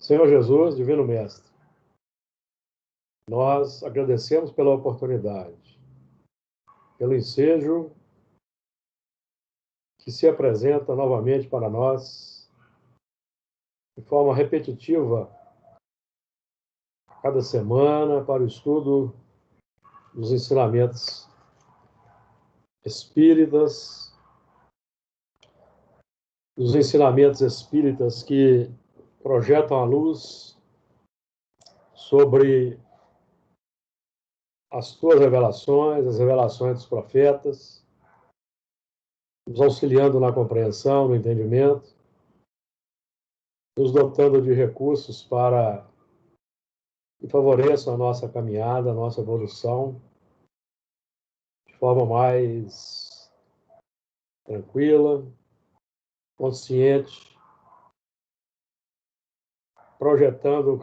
Senhor Jesus, Divino Mestre, nós agradecemos pela oportunidade, pelo ensejo que se apresenta novamente para nós, de forma repetitiva, cada semana, para o estudo dos ensinamentos espíritas, que projetam a luz sobre as tuas revelações, as revelações dos profetas, nos auxiliando na compreensão, no entendimento, nos dotando de recursos para que favoreçam a nossa caminhada, a nossa evolução, de forma mais tranquila, consciente, projetando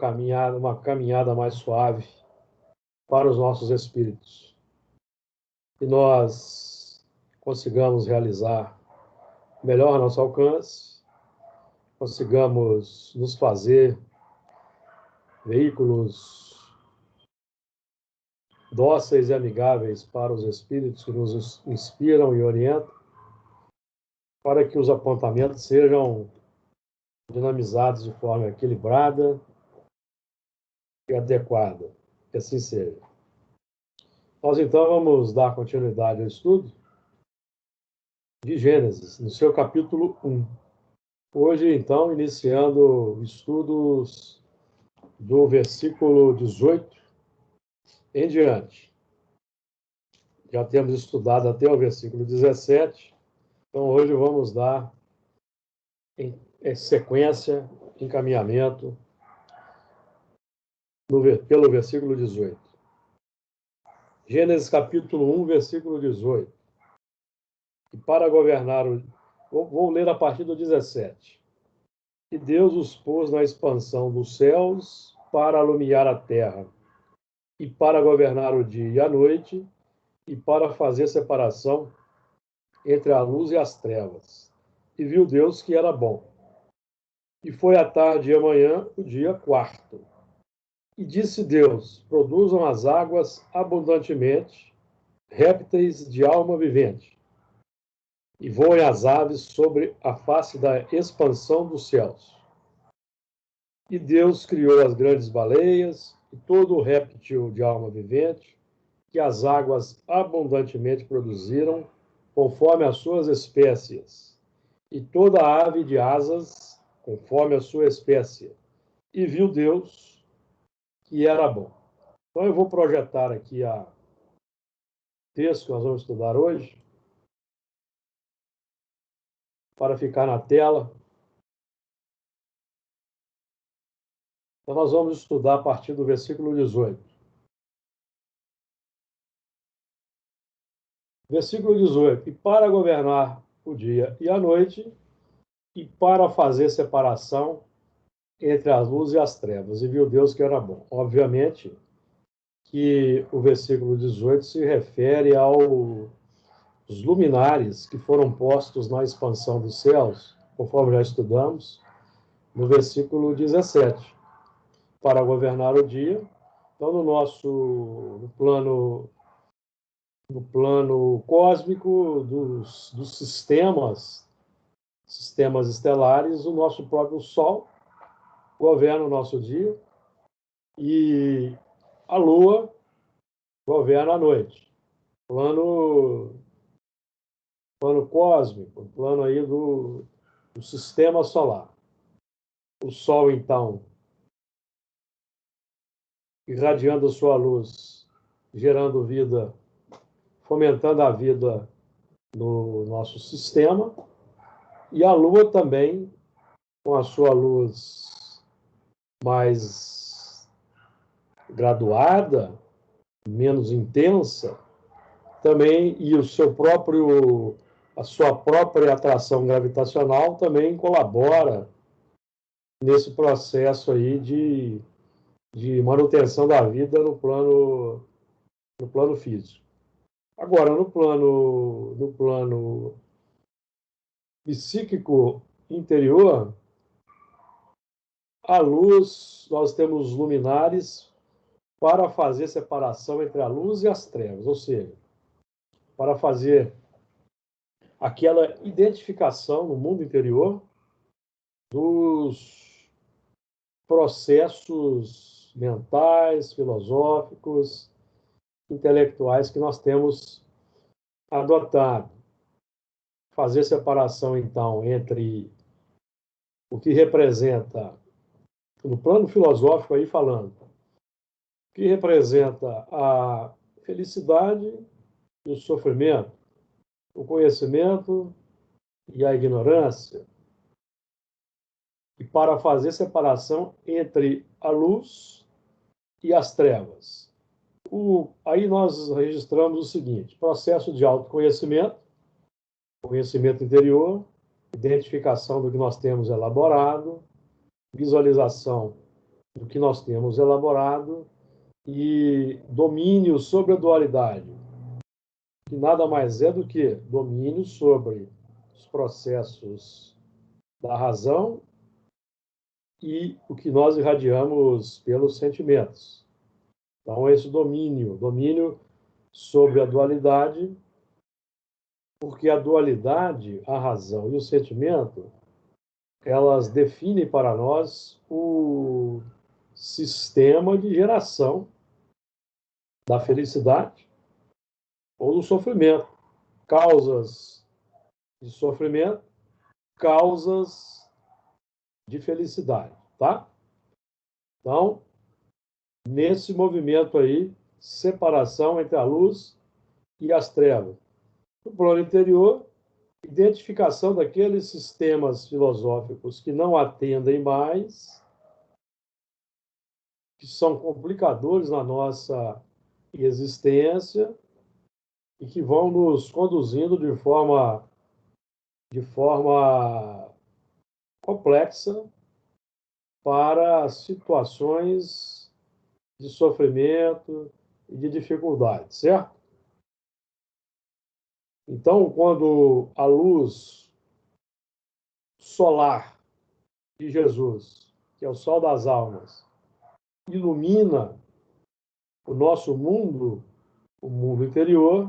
uma caminhada mais suave para os nossos espíritos. Que nós consigamos realizar melhor nosso alcance, consigamos nos fazer veículos dóceis e amigáveis para os espíritos que nos inspiram e orientam, para que os apontamentos sejam dinamizados de forma equilibrada e adequada. Que assim seja. Nós, então, vamos dar continuidade ao estudo de Gênesis, no seu capítulo 1. Hoje, então, iniciando estudos do versículo 18 em diante. Já temos estudado até o versículo 17, então hoje vamos dar em sequência, encaminhamento pelo versículo 18. Gênesis capítulo 1, versículo 18. E para governar vou ler a partir do 17. E Deus os pôs na expansão dos céus para alumiar a terra, e para governar o dia e a noite, e para fazer separação entre a luz e as trevas. E viu Deus que era bom. E foi a tarde e a manhã, o dia quarto. E disse Deus: produzam as águas abundantemente, répteis de alma vivente, e voem as aves sobre a face da expansão dos céus. E Deus criou as grandes baleias e todo o réptil de alma vivente, que as águas abundantemente produziram, conforme as suas espécies, e toda ave de asas, conforme a sua espécie. E viu Deus que era bom. Então eu vou projetar aqui o texto que nós vamos estudar hoje, para ficar na tela. Então nós vamos estudar a partir do versículo 18. Versículo 18. E para governar o dia e a noite, e para fazer separação entre as luzes e as trevas. E viu Deus que era bom. Obviamente que o versículo 18 se refere aos luminares que foram postos na expansão dos céus, conforme já estudamos, no versículo 17, para governar o dia. Então, no plano cósmico dos sistemas estelares, o nosso próprio Sol governa o nosso dia e a Lua governa a noite. Plano cósmico, plano aí do sistema solar. O Sol, então, irradiando sua luz, gerando vida, fomentando a vida no nosso sistema, e a Lua também, com a sua luz mais graduada, menos intensa, também, e a sua própria atração gravitacional também colabora nesse processo aí de manutenção da vida no plano físico. Agora, no plano psíquico interior, A luz, nós temos luminares para fazer separação entre a luz e as trevas, ou seja, para fazer aquela identificação no mundo interior dos processos mentais, filosóficos, intelectuais que nós temos adotado. Fazer separação, então, entre o que representa, no plano filosófico aí falando, o que representa a felicidade e o sofrimento, o conhecimento e a ignorância, e para fazer separação entre a luz e as trevas. Aí nós registramos o seguinte: processo de autoconhecimento, conhecimento interior, identificação do que nós temos elaborado, visualização do que nós temos elaborado e domínio sobre a dualidade, que nada mais é do que domínio sobre os processos da razão e o que nós irradiamos pelos sentimentos. Então, esse domínio sobre a dualidade, porque a dualidade, a razão e o sentimento, elas definem para nós o sistema de geração da felicidade ou do sofrimento. Causas de sofrimento, causas de felicidade, tá? Então, nesse movimento aí, separação entre a luz e as trevas. No plano interior, identificação daqueles sistemas filosóficos que não atendem mais, que são complicadores na nossa existência e que vão nos conduzindo de forma complexa para situações de sofrimento e de dificuldade, certo? Então, quando a luz solar de Jesus, que é o sol das almas, ilumina o nosso mundo, o mundo interior,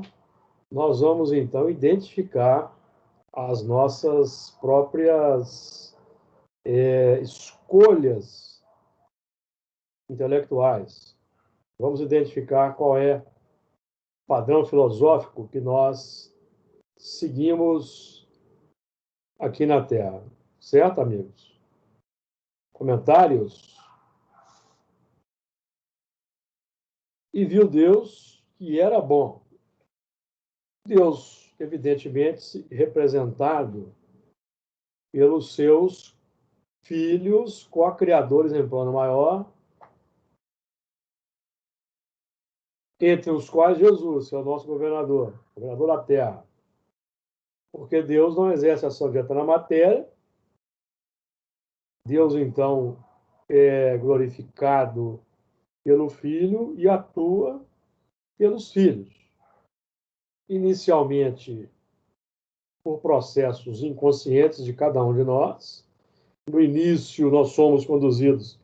nós vamos então identificar as nossas próprias escolhas intelectuais. Vamos identificar qual é o padrão filosófico que nós seguimos aqui na Terra. Certo, amigos? Comentários? E viu Deus que era bom. Deus, evidentemente, representado pelos seus filhos co-criadores em plano maior, entre os quais Jesus, que é o nosso governador da Terra. Porque Deus não exerce a sua dieta na matéria. Deus, então, é glorificado pelo Filho e atua pelos filhos. Inicialmente, por processos inconscientes de cada um de nós. No início, nós somos conduzidos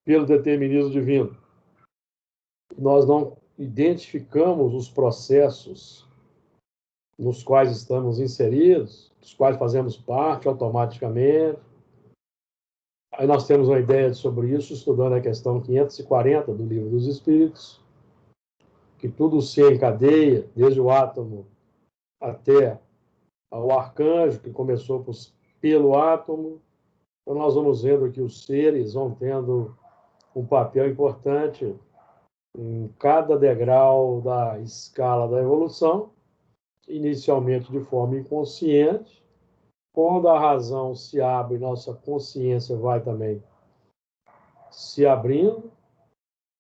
pelo determinismo divino. Nós não identificamos os processos nos quais estamos inseridos, dos quais fazemos parte automaticamente. Aí nós temos uma ideia sobre isso, estudando a questão 540 do Livro dos Espíritos, que tudo se encadeia, desde o átomo até o arcanjo, que começou pelo átomo. Então, nós vamos vendo que os seres vão tendo um papel importante em cada degrau da escala da evolução, inicialmente de forma inconsciente. Quando a razão se abre, nossa consciência vai também se abrindo.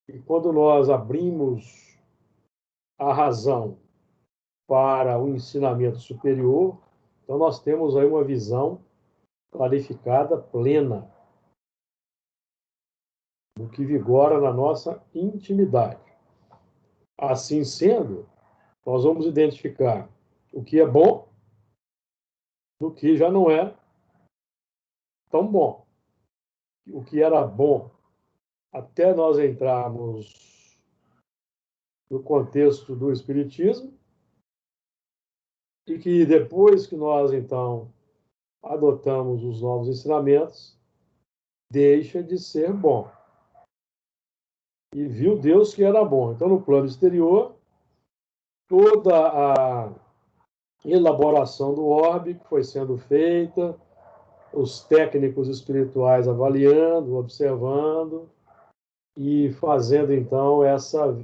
E quando nós abrimos a razão para o ensinamento superior, então nós temos aí uma visão clarificada, plena, do que vigora na nossa intimidade. Assim sendo, nós vamos identificar o que é bom do que já não é tão bom. o que era bom, até nós entrarmos no contexto do Espiritismo, e que depois que nós, então, adotamos os novos ensinamentos, deixa de ser bom. E viu Deus que era bom. Então, no plano exterior, toda a elaboração do orbe que foi sendo feita, os técnicos espirituais avaliando, observando e fazendo, então, essa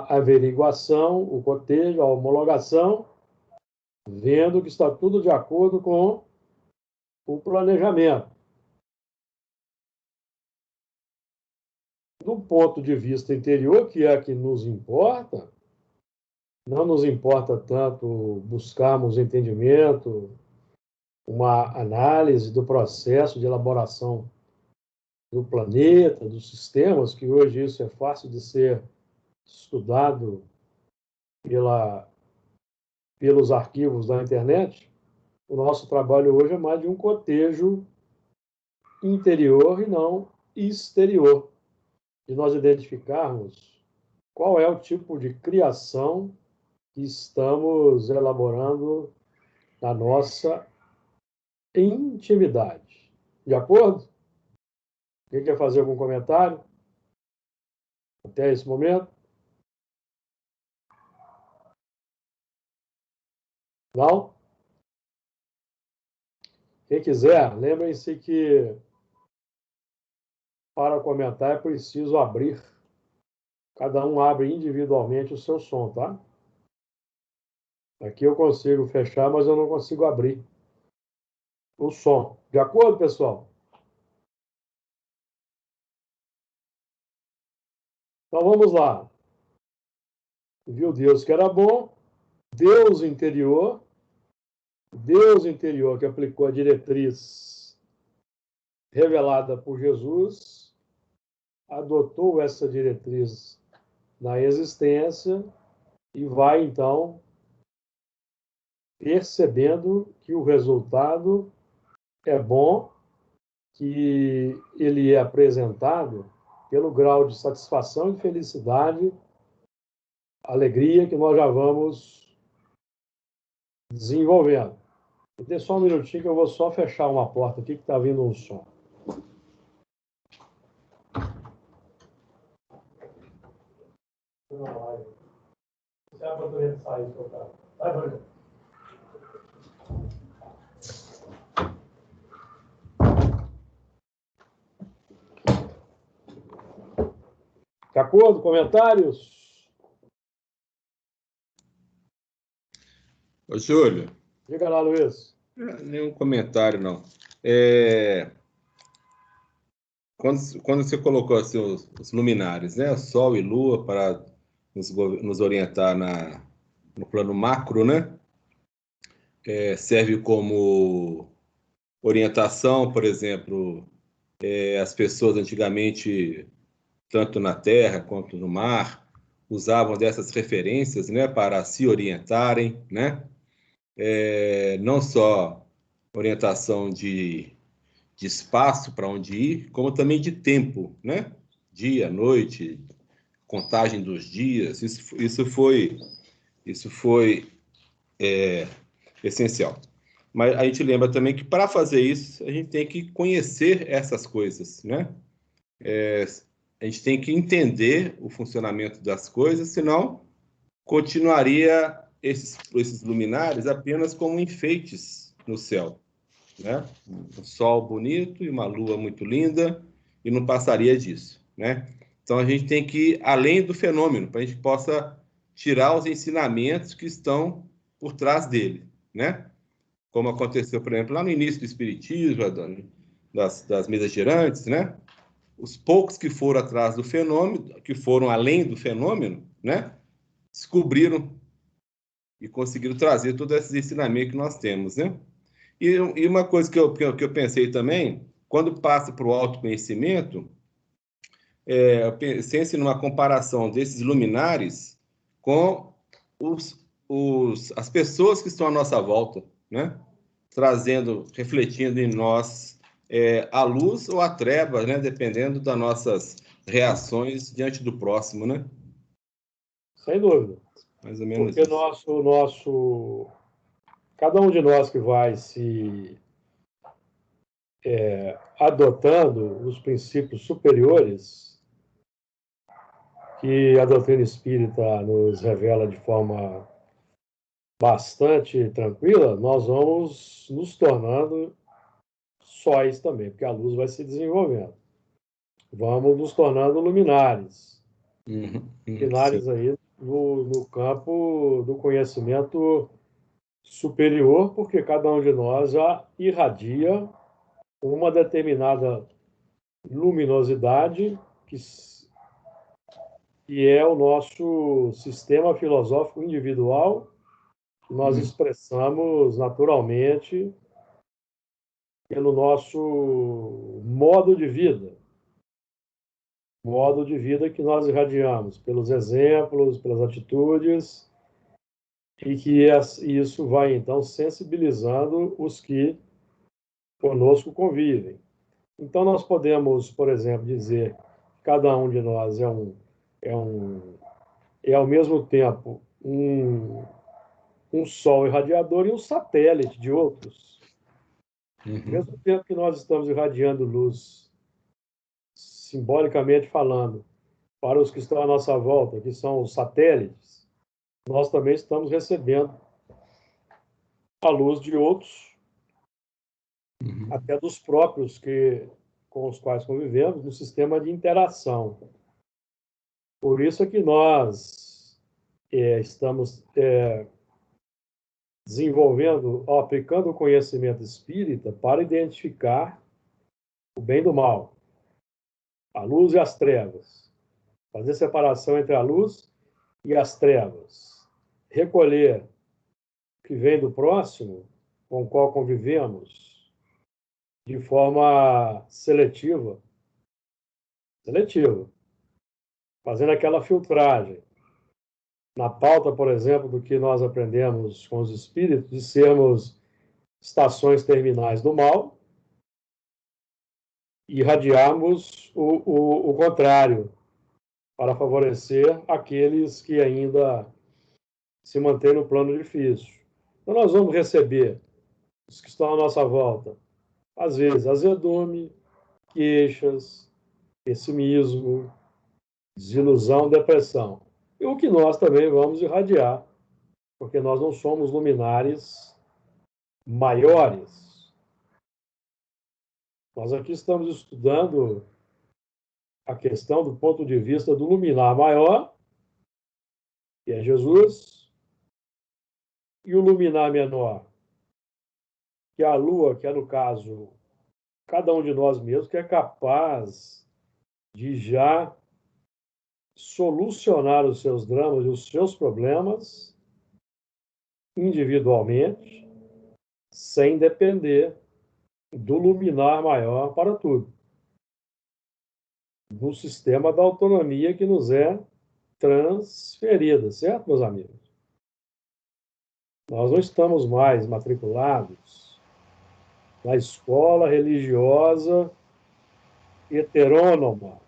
averiguação, o cotejo, a homologação, vendo que está tudo de acordo com o planejamento. Do ponto de vista interior, que é que nos importa, não nos importa tanto buscarmos entendimento, uma análise do processo de elaboração do planeta, dos sistemas, que hoje isso é fácil de ser estudado pelos arquivos da internet. O nosso trabalho hoje é mais de um cotejo interior e não exterior, de nós identificarmos qual é o tipo de criação que estamos elaborando na nossa intimidade. De acordo? Quem quer fazer algum comentário até esse momento? Não? Quem quiser, lembrem-se que para comentar é preciso abrir. Cada um abre individualmente o seu som, tá? Aqui eu consigo fechar, mas eu não consigo abrir o som. De acordo, pessoal? Então vamos lá. Viu Deus que era bom, Deus interior que aplicou a diretriz revelada por Jesus, adotou essa diretriz na existência e vai, então, percebendo que o resultado é bom, que ele é apresentado pelo grau de satisfação e felicidade, alegria que nós já vamos desenvolvendo. Dê só um minutinho que eu vou só fechar uma porta aqui que está vindo um som. Você abre a torneira de sair, seu cara. Vai, Bruno. De acordo? Comentários? Ô, Júlio. Diga lá, Luiz. Nenhum comentário, não. Quando você colocou assim, os luminares, né? Sol e Lua, para nos orientar no plano macro, né? Serve como orientação, por exemplo, as pessoas antigamente, tanto na terra quanto no mar, usavam dessas referências, né? Para se orientarem, né? Não só orientação de espaço para onde ir, como também de tempo, né? Dia, noite, contagem dos dias. Isso foi essencial. Mas a gente lembra também que para fazer isso a gente tem que conhecer essas coisas, né? A gente tem que entender o funcionamento das coisas, senão continuaria esses luminares apenas como enfeites no céu, né? Um sol bonito e uma lua muito linda, e não passaria disso, né? Então a gente tem que ir além do fenômeno, para a gente possa tirar os ensinamentos que estão por trás dele, né? Como aconteceu, por exemplo, lá no início do Espiritismo, das mesas girantes, né? Os poucos que foram atrás do fenômeno, que foram além do fenômeno, né? Descobriram e conseguiram trazer todos esses ensinamentos que nós temos, né? E uma coisa que eu pensei também, quando passa para o autoconhecimento, pense numa comparação desses luminares com as pessoas que estão à nossa volta, né? Refletindo em nós a luz ou a treva, né? Dependendo das nossas reações diante do próximo, né? Sem dúvida. Mais ou menos Porque isso. cada um de nós que vai se adotando os princípios superiores que a doutrina espírita nos revela de forma bastante tranquila, nós vamos nos tornando sóis também, porque a luz vai se desenvolvendo. Vamos nos tornando luminares. Luminares aí no campo do conhecimento superior, porque cada um de nós já irradia uma determinada luminosidade que é o nosso sistema filosófico individual, que nós expressamos naturalmente pelo nosso modo de vida que nós irradiamos, pelos exemplos, pelas atitudes, e que isso vai, então, sensibilizando os que conosco convivem. Então, nós podemos, por exemplo, dizer que cada um de nós é ao mesmo tempo um sol irradiador e um satélite de outros. Ao mesmo tempo que nós estamos irradiando luz, simbolicamente falando, para os que estão à nossa volta, que são os satélites, nós também estamos recebendo a luz de outros, até dos próprios com os quais convivemos, no sistema de interação. Por isso é que nós estamos desenvolvendo, aplicando o conhecimento espírita para identificar o bem do mal, a luz e as trevas, fazer separação entre a luz e as trevas, recolher o que vem do próximo, com o qual convivemos, de forma seletiva, fazendo aquela filtragem. Na pauta, por exemplo, do que nós aprendemos com os espíritos, de sermos estações terminais do mal, e irradiarmos o contrário, para favorecer aqueles que ainda se mantêm no plano difícil. Então, nós vamos receber os que estão à nossa volta, às vezes, azedume, queixas, pessimismo, desilusão, depressão. E o que nós também vamos irradiar, porque nós não somos luminares maiores. Nós aqui estamos estudando a questão do ponto de vista do luminar maior, que é Jesus, e o luminar menor, que é a Lua, que é, no caso, cada um de nós mesmos, que é capaz de já solucionar os seus dramas e os seus problemas individualmente, sem depender do luminar maior para tudo. No sistema da autonomia que nos é transferida, certo, meus amigos? Nós não estamos mais matriculados na escola religiosa heterônoma,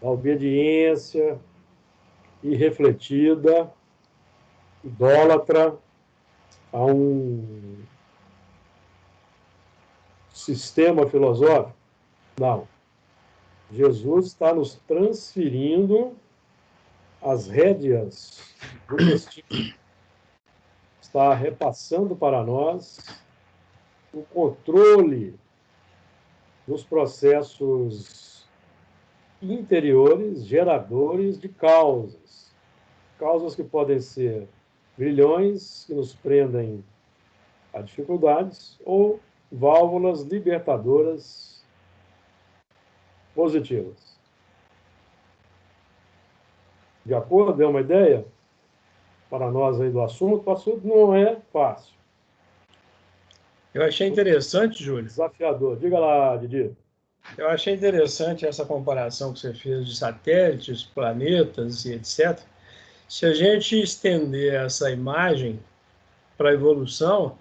da obediência irrefletida, idólatra, a um sistema filosófico. Não. Jesus está nos transferindo as rédeas do destino. Está repassando para nós o controle dos processos interiores, geradores de causas. Causas que podem ser grilhões que nos prendem a dificuldades ou válvulas libertadoras positivas. De acordo? Deu uma ideia para nós aí do assunto? O assunto não é fácil. Eu achei interessante, Júlio. Desafiador. Diga lá, Didi. Eu achei interessante essa comparação que você fez de satélites, planetas e etc. Se a gente estender essa imagem para a evolução,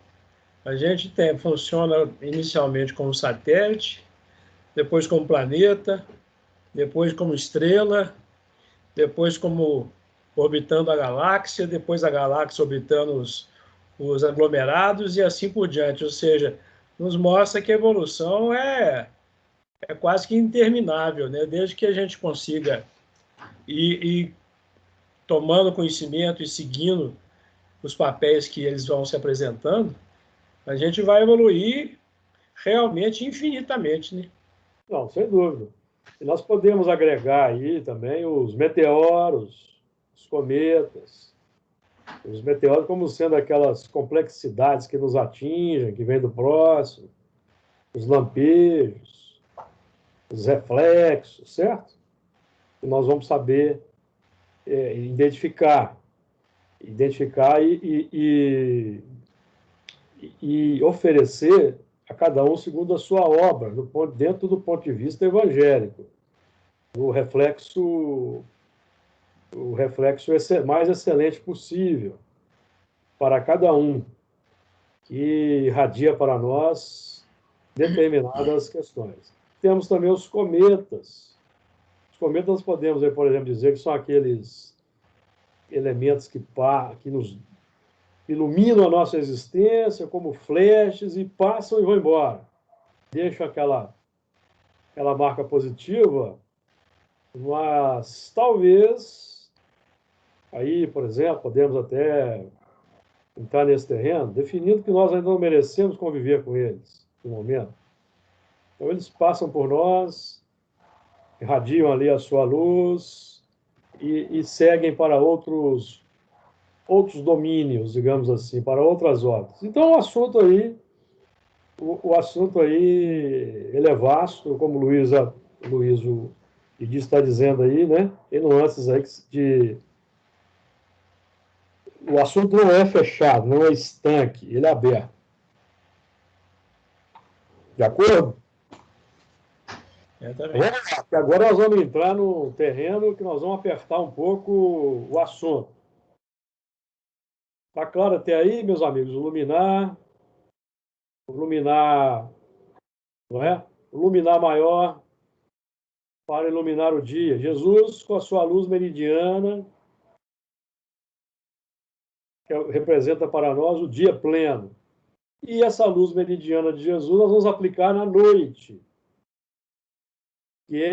A gente funciona inicialmente como satélite, depois como planeta, depois como estrela, depois como orbitando a galáxia, depois a galáxia orbitando os aglomerados e assim por diante. Ou seja, nos mostra que a evolução é quase que interminável, né? Desde que a gente consiga ir tomando conhecimento e seguindo os papéis que eles vão se apresentando, a gente vai evoluir realmente infinitamente, né? Não, sem dúvida. E nós podemos agregar aí também os meteoros, os cometas, os meteoros como sendo aquelas complexidades que nos atingem, que vêm do próximo, os lampejos, os reflexos, certo? E nós vamos saber identificar e oferecer a cada um segundo a sua obra, dentro do ponto de vista evangélico. O reflexo mais excelente possível para cada um, que irradia para nós determinadas questões. Temos também os cometas. Os cometas podemos, por exemplo, dizer que são aqueles elementos que nos iluminam a nossa existência como flashes e passam e vão embora. Deixam aquela marca positiva, mas talvez, aí, por exemplo, podemos até entrar nesse terreno, definindo que nós ainda não merecemos conviver com eles, no momento. Então, eles passam por nós, irradiam ali a sua luz e seguem para outros domínios, digamos assim, para outras obras. Então, o assunto aí ele é vasto, como o Luiz está dizendo aí, né? Tem nuances aí o assunto não é fechado, não é estanque, ele é aberto. De acordo? Também. Vamos lá, porque agora nós vamos entrar no terreno que nós vamos apertar um pouco o assunto. Está claro até aí, meus amigos? O luminar, não é? O luminar maior para iluminar o dia. Jesus, com a sua luz meridiana, que representa para nós o dia pleno. E essa luz meridiana de Jesus nós vamos aplicar na noite, que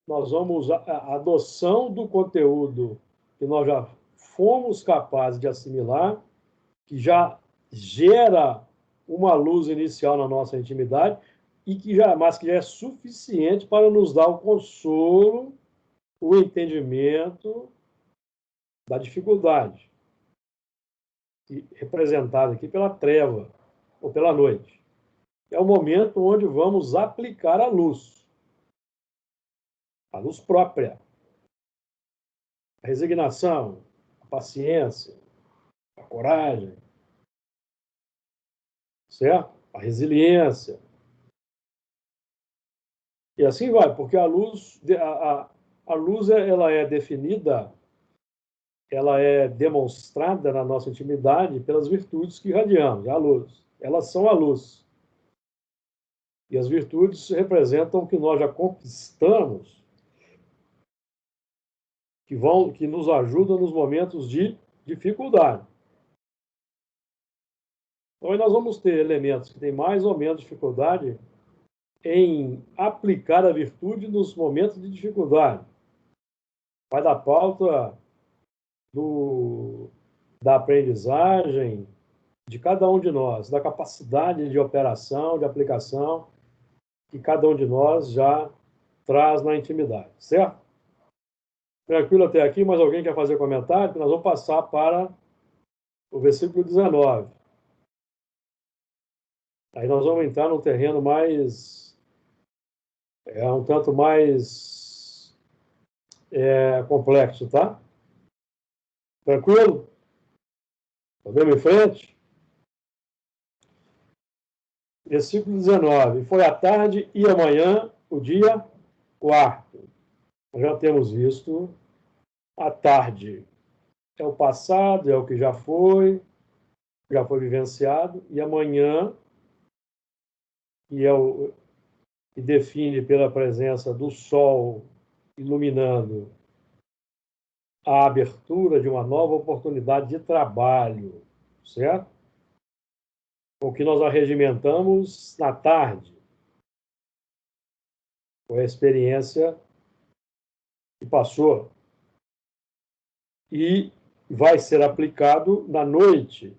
nós vamos a adoção do conteúdo que nós já fomos capazes de assimilar, que já gera uma luz inicial na nossa intimidade, mas que já é suficiente para nos dar o consolo, o entendimento da dificuldade, representada aqui pela treva ou pela noite. É o momento onde vamos aplicar a luz própria, a resignação, a paciência, a coragem, certo? A resiliência. E assim vai, porque a luz ela é definida, ela é demonstrada na nossa intimidade pelas virtudes que irradiamos, a luz. Elas são a luz. E as virtudes representam o que nós já conquistamos, que nos ajudam nos momentos de dificuldade. Então, nós vamos ter elementos que têm mais ou menos dificuldade em aplicar a virtude nos momentos de dificuldade. Vai da pauta da aprendizagem de cada um de nós, da capacidade de operação, de aplicação que cada um de nós já traz na intimidade, certo? Tranquilo até aqui? Mais alguém quer fazer comentário? Nós vamos passar para o versículo 19. Aí nós vamos entrar num terreno um tanto mais complexo, tá? Tranquilo? Podemos em frente? Versículo 19. Foi a tarde e amanhã, o dia quarto. Nós já temos visto a tarde. É o passado, é o que já foi. já foi vivenciado, e amanhã, que define pela presença do Sol iluminando a abertura de uma nova oportunidade de trabalho, certo? O que nós arregimentamos na tarde, foi a experiência que passou, e vai ser aplicado na noite,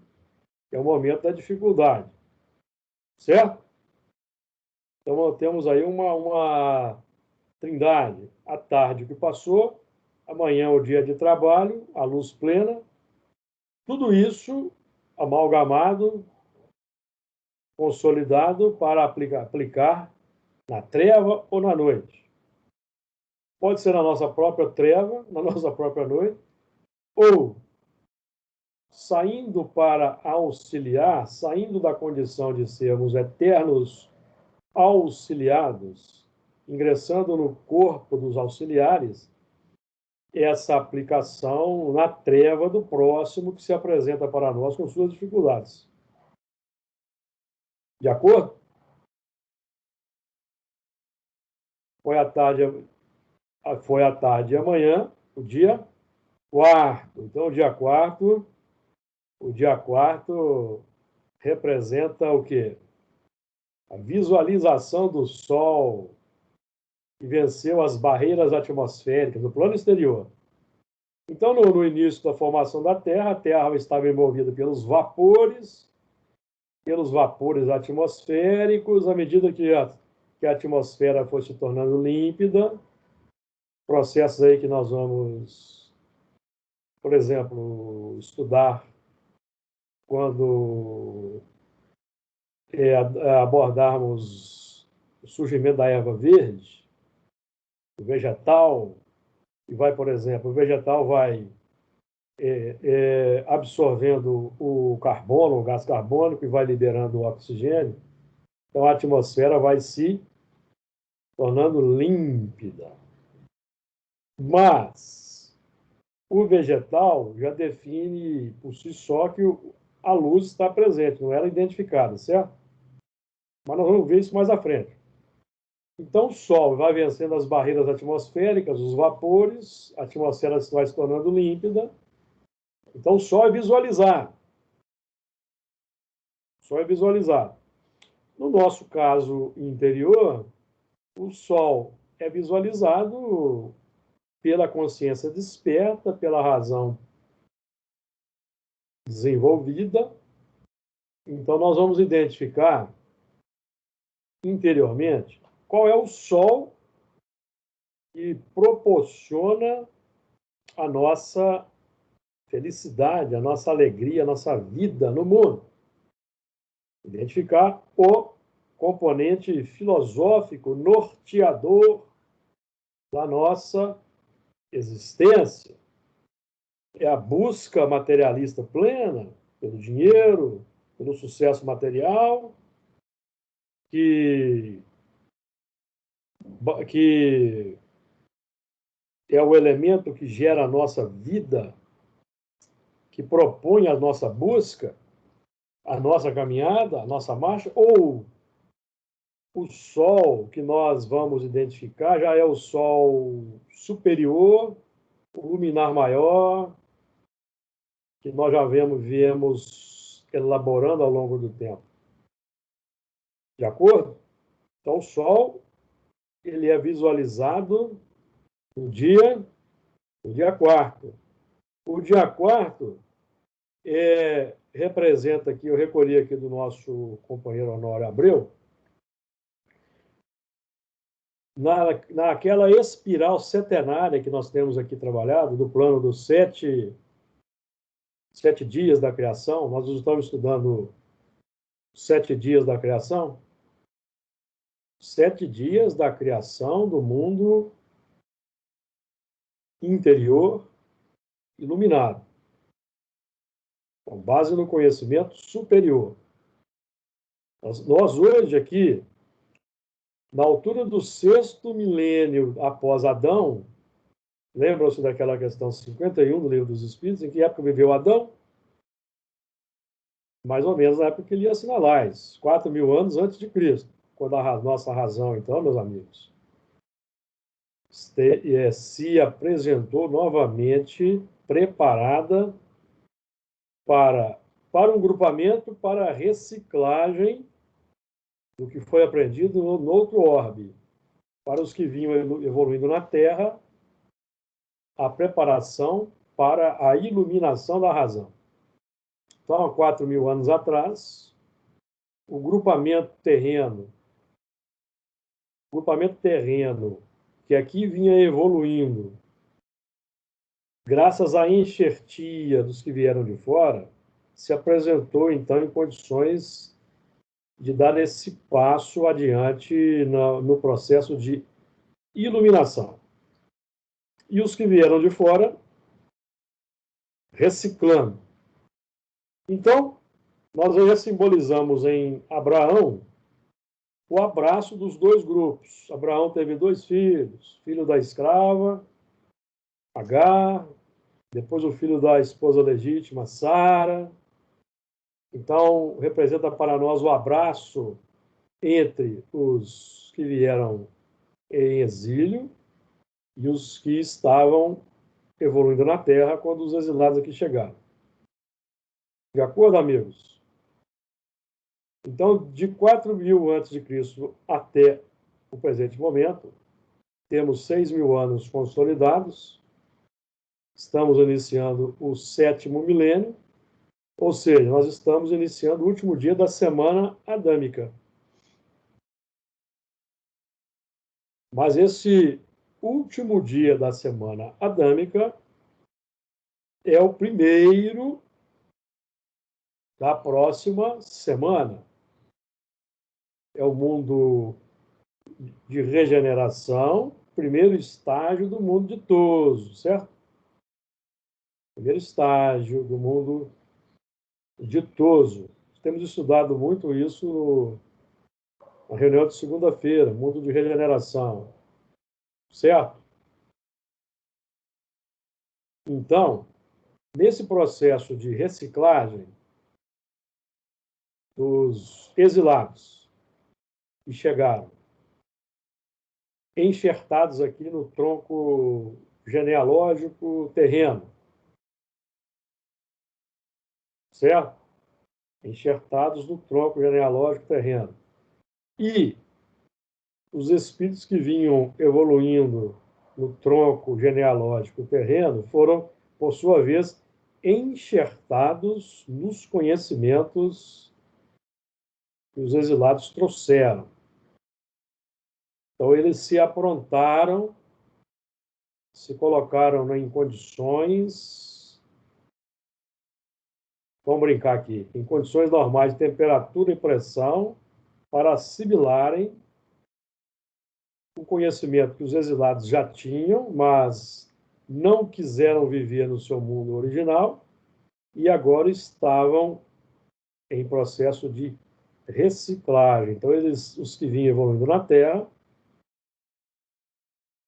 que é o momento da dificuldade, certo? Então, nós temos aí uma trindade. À tarde, o que passou, amanhã, o dia de trabalho, a luz plena, tudo isso amalgamado, consolidado para aplicar na treva ou na noite. Pode ser na nossa própria treva, na nossa própria noite, ou saindo para auxiliar, saindo da condição de sermos eternos auxiliados, ingressando no corpo dos auxiliares, essa aplicação na treva do próximo que se apresenta para nós com suas dificuldades. De acordo? Foi à tarde e amanhã, o dia quarto. Então, o dia quarto representa o quê? A visualização do Sol, que venceu as barreiras atmosféricas do plano exterior. Então, no início da formação da Terra, a Terra estava envolvida pelos vapores atmosféricos. À medida que a atmosfera foi se tornando límpida, processos aí que nós vamos, por exemplo, estudar quando abordarmos o surgimento da erva verde, o vegetal, e vai, por exemplo, o vegetal vai absorvendo o carbono, o gás carbônico, e vai liberando o oxigênio. Então, a atmosfera vai se tornando límpida. Mas o vegetal já define por si só que a luz está presente, não era identificada, certo? Mas nós vamos ver isso mais à frente. Então, o Sol vai vencendo as barreiras atmosféricas, os vapores, a atmosfera vai se tornando límpida. Então, o Sol é visualizado. O Sol é visualizado. No nosso caso interior, o Sol é visualizado pela consciência desperta, pela razão desenvolvida. Então, nós vamos identificar interiormente qual é o Sol que proporciona a nossa felicidade, a nossa alegria, a nossa vida no mundo. Identificar o componente filosófico norteador da nossa existência. É a busca materialista plena pelo dinheiro, pelo sucesso material, que é o elemento que gera a nossa vida, que propõe a nossa busca, a nossa caminhada, a nossa marcha, ou o Sol que nós vamos identificar já é o Sol superior, o luminar maior, que nós já viemos elaborando ao longo do tempo. De acordo? Então, o Sol ele é visualizado no dia quarto. O dia quarto representa aqui, eu recolhi aqui do nosso companheiro Honório Abreu, naquela espiral setenária que nós temos aqui trabalhado, do plano dos sete dias da criação. Nós estamos estudando 7 dias da criação. 7 dias da criação do mundo interior iluminado, com base no conhecimento superior. Nós hoje aqui, na altura do 6º milênio após Adão, lembram-se daquela questão 51 do Livro dos Espíritos, em que época viveu Adão? mais ou menos na época que ele ia assinalar, 4.000 anos antes de Cristo, quando a nossa razão, então, meus amigos, se apresentou novamente preparada para um grupamento, para a reciclagem do que foi aprendido no outro orbe. Para os que vinham evoluindo na Terra, a preparação para a iluminação da razão. Então, há 4.000 anos atrás, o grupamento terreno, que aqui vinha evoluindo, graças à enxertia dos que vieram de fora, se apresentou, então, em condições de dar esse passo adiante no processo de iluminação. E os que vieram de fora, reciclando. Então, nós já simbolizamos em Abraão o abraço dos dois grupos. Abraão teve 2 filhos, filho da escrava, Agar, depois o filho da esposa legítima, Sara. Então, representa para nós o abraço entre os que vieram em exílio e os que estavam evoluindo na Terra quando os exilados aqui chegaram. De acordo, amigos? Então, de 4.000 a.C. até o presente momento, temos 6.000 anos consolidados, estamos iniciando o 7º milênio, ou seja, nós estamos iniciando o último dia da semana adâmica. Mas esse último dia da semana adâmica é o primeiro da próxima semana. É o mundo de regeneração, primeiro estágio do mundo ditoso, certo? Primeiro estágio do mundo ditoso. Temos estudado muito isso na reunião de segunda-feira, mundo de regeneração, certo? Então, nesse processo de reciclagem dos exilados que chegaram, enxertados aqui no tronco genealógico terreno, certo? Enxertados no tronco genealógico terreno. E os espíritos que vinham evoluindo no tronco genealógico terreno foram, por sua vez, enxertados nos conhecimentos que os exilados trouxeram. Então, eles se aprontaram, se colocaram em condições, vamos brincar aqui, em condições normais de temperatura e pressão, para assimilarem o conhecimento que os exilados já tinham, mas não quiseram viver no seu mundo original e agora estavam em processo de reciclagem. Então, os que vinham evoluindo na Terra,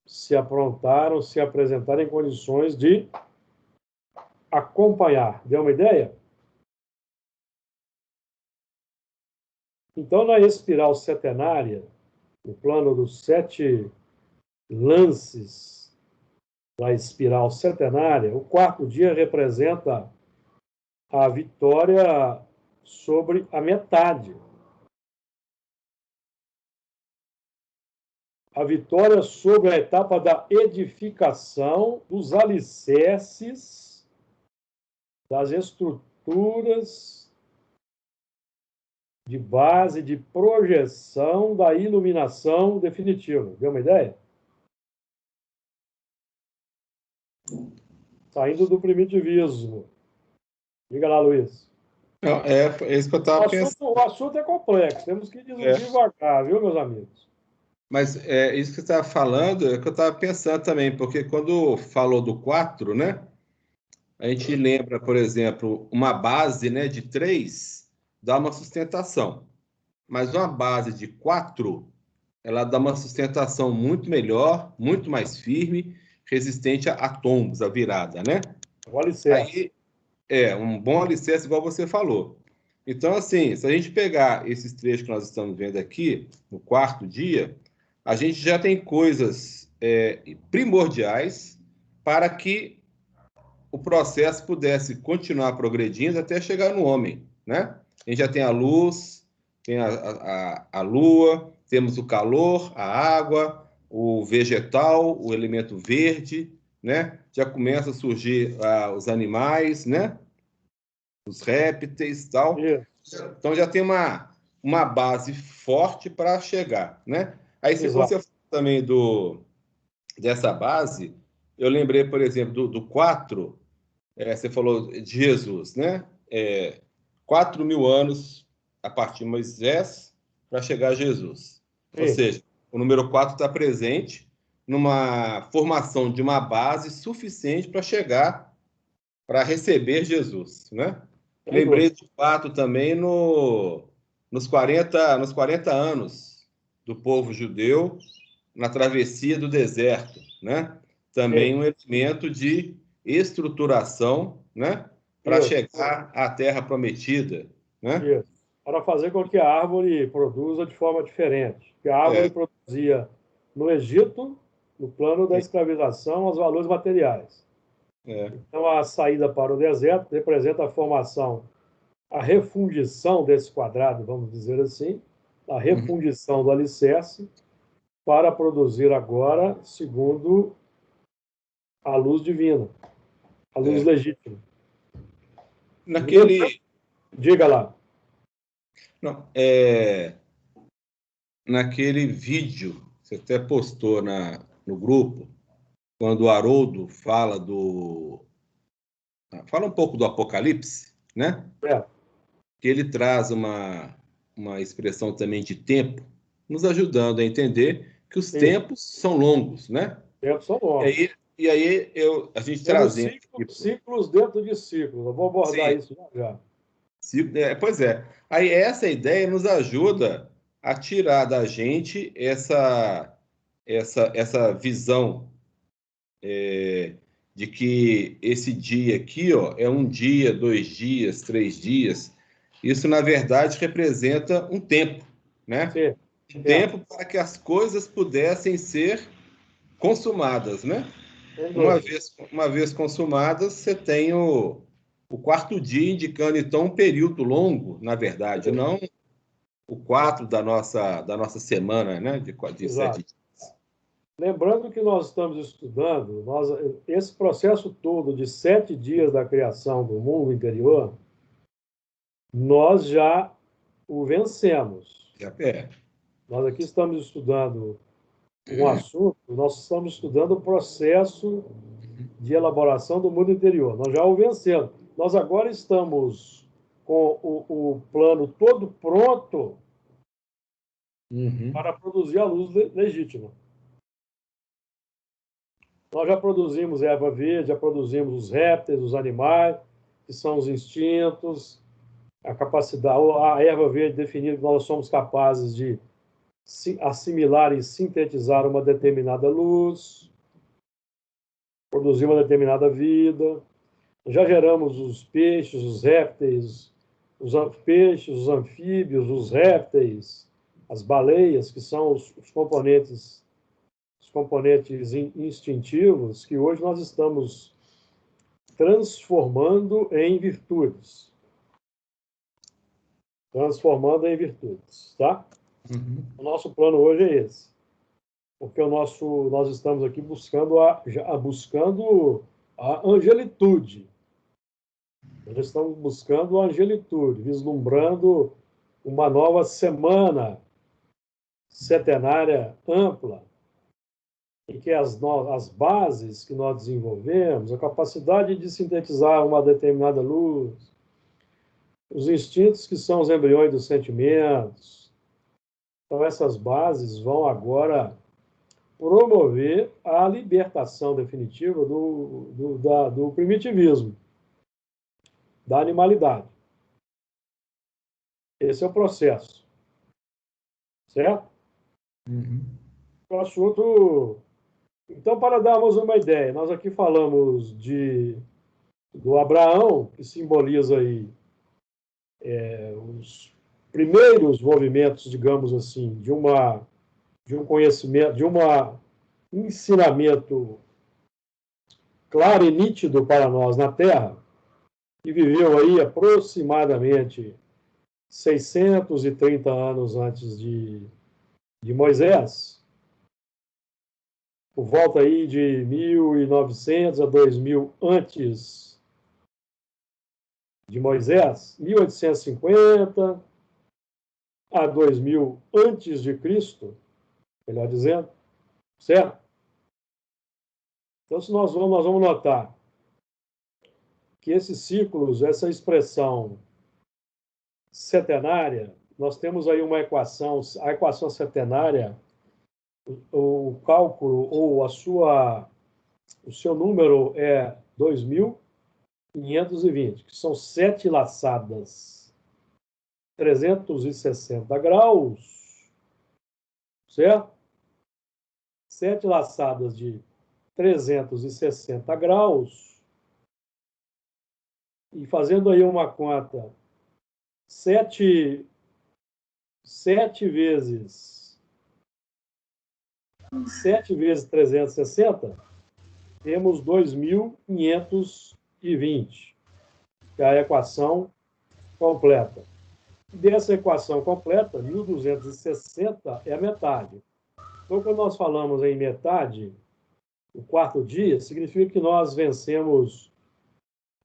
se aprontaram, se apresentaram em condições de acompanhar. Deu uma ideia? Então, na espiral setenária, no plano dos 7 lances da espiral setenária, o 4º dia representa a vitória sobre a metade. A vitória sobre a etapa da edificação dos alicerces, das estruturas de base, de projeção da iluminação definitiva. Deu uma ideia? Saindo do primitivismo. Diga lá, Luiz. Não, é isso que eu estava pensando. O assunto é complexo, temos que ir devagar, viu, meus amigos? Mas isso que você estava falando é que eu estava pensando também, porque quando falou do 4, né, a gente lembra, por exemplo, uma base, né, de 3 dá uma sustentação, mas uma base de 4 ela dá uma sustentação muito melhor, muito mais firme, resistente a tombos, a virada, né? O alicerce. Aí, um bom alicerce, igual você falou. Então, assim, se a gente pegar esses trechos que nós estamos vendo aqui, no quarto dia, a gente já tem coisas primordiais para que o processo pudesse continuar progredindo até chegar no homem, né? A gente já tem a luz, tem a lua, temos o calor, a água, o vegetal, o elemento verde, né? Já começa a surgir os animais, né? Os répteis e tal. Então já tem uma base forte para chegar, né? Aí se você fala também dessa base, eu lembrei, por exemplo, do 4, você falou de Jesus, né? 4.000 anos a partir de Moisés para chegar a Jesus. Ou seja, o número 4 está presente numa formação de uma base suficiente para chegar, para receber Jesus, né? Lembrei do 4 também nos 40 anos do povo judeu na travessia do deserto, né? Também um elemento de estruturação, né? Para chegar à terra prometida, né? Isso. Para fazer com que a árvore produza de forma diferente. Porque a árvore produzia no Egito, no plano da escravização, os valores materiais. Então, a saída para o deserto representa a formação, a refundição desse quadrado, vamos dizer assim, a refundição do alicerce para produzir agora, segundo a luz divina, a luz legítima. Diga lá. Não, naquele vídeo, você até postou no grupo, quando o Haroldo fala fala um pouco do Apocalipse, né? Que ele traz uma expressão também de tempo, nos ajudando a entender que os tempos são longos, né? Tempos são longos. E aí a gente trazendo... Ciclos dentro de ciclos. Eu vou abordar isso já. Pois é. Aí essa ideia nos ajuda a tirar da gente essa visão de que esse dia aqui, ó, é 1 dia, 2 dias, 3 dias. Isso, na verdade, representa um tempo, né? Sim. Um tempo para que as coisas pudessem ser consumadas, né? Uma vez consumadas, você tem o 4º dia indicando, então, um período longo, na verdade, não o 4 da nossa semana, né? De 7 dias. Lembrando que nós estamos estudando, esse processo todo de 7 dias da criação do mundo interior, nós já o vencemos. Nós aqui estamos estudando um assunto, nós estamos estudando o processo de elaboração do mundo interior. Nós já o vencemos. Nós agora estamos com o plano todo pronto para produzir a luz legítima. Nós já produzimos erva verde, já produzimos os répteis, os animais, que são os instintos, a capacidade, a erva verde definindo que nós somos capazes de assimilar e sintetizar uma determinada luz, produzir uma determinada vida. Já geramos os peixes, os répteis, os anfíbios, os répteis, as baleias, que são os componentes instintivos que hoje nós estamos transformando em virtudes. Tá? O nosso plano hoje é esse. Porque nós estamos aqui buscando a angelitude. Nós estamos buscando a angelitude, vislumbrando uma nova semana setenária ampla, em que as bases que nós desenvolvemos, a capacidade de sintetizar uma determinada luz, os instintos que são os embriões dos sentimentos. Então, essas bases vão agora promover a libertação definitiva do primitivismo, da animalidade. Esse é o processo. Certo? O assunto... Então, para darmos uma ideia, nós aqui falamos do Abraão, que simboliza aí os primeiros movimentos, digamos assim, de um conhecimento, de um ensinamento claro e nítido para nós na Terra, que viveu aí aproximadamente 630 anos antes de Moisés, por volta aí de 1900 a 2000 antes de Moisés, 1850 a 2000 antes de Cristo, melhor dizendo, certo? Então, se nós vamos notar que esses ciclos, essa expressão setenária, nós temos aí uma equação, a equação setenária, o cálculo ou o seu número é 2.520, que são 7 laçadas, 360 graus, certo? 7 laçadas de 360 graus, e fazendo aí uma conta, 7 vezes 360, temos 2.520, que é a equação completa. Dessa equação completa, 1.260 é a metade. Então, quando nós falamos em metade, o quarto dia, significa que nós vencemos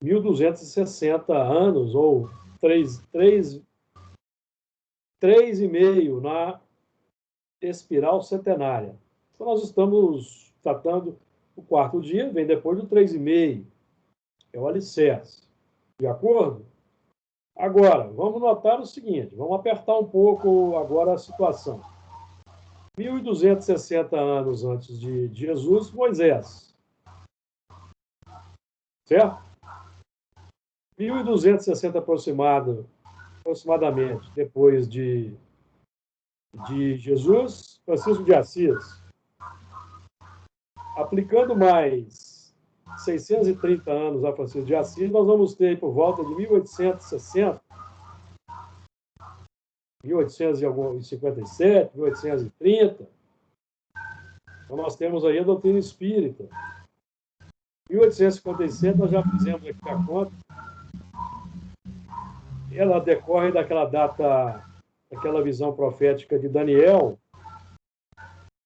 1.260 anos, ou 3,5 na espiral setenária. Então, nós estamos tratando o quarto dia, vem depois do 3,5, é o alicerce. De acordo? Agora, vamos notar o seguinte, vamos apertar um pouco agora a situação. 1.260 anos antes de Jesus, Moisés. Certo? 1.260 aproximadamente depois de Jesus, Francisco de Assis. Aplicando mais 630 anos a Francisco de Assis, nós vamos ter por volta de 1860, 1857, 1830. Então, nós temos aí a doutrina espírita. 1857, nós já fizemos aqui a conta. Ela decorre daquela data, daquela visão profética de Daniel,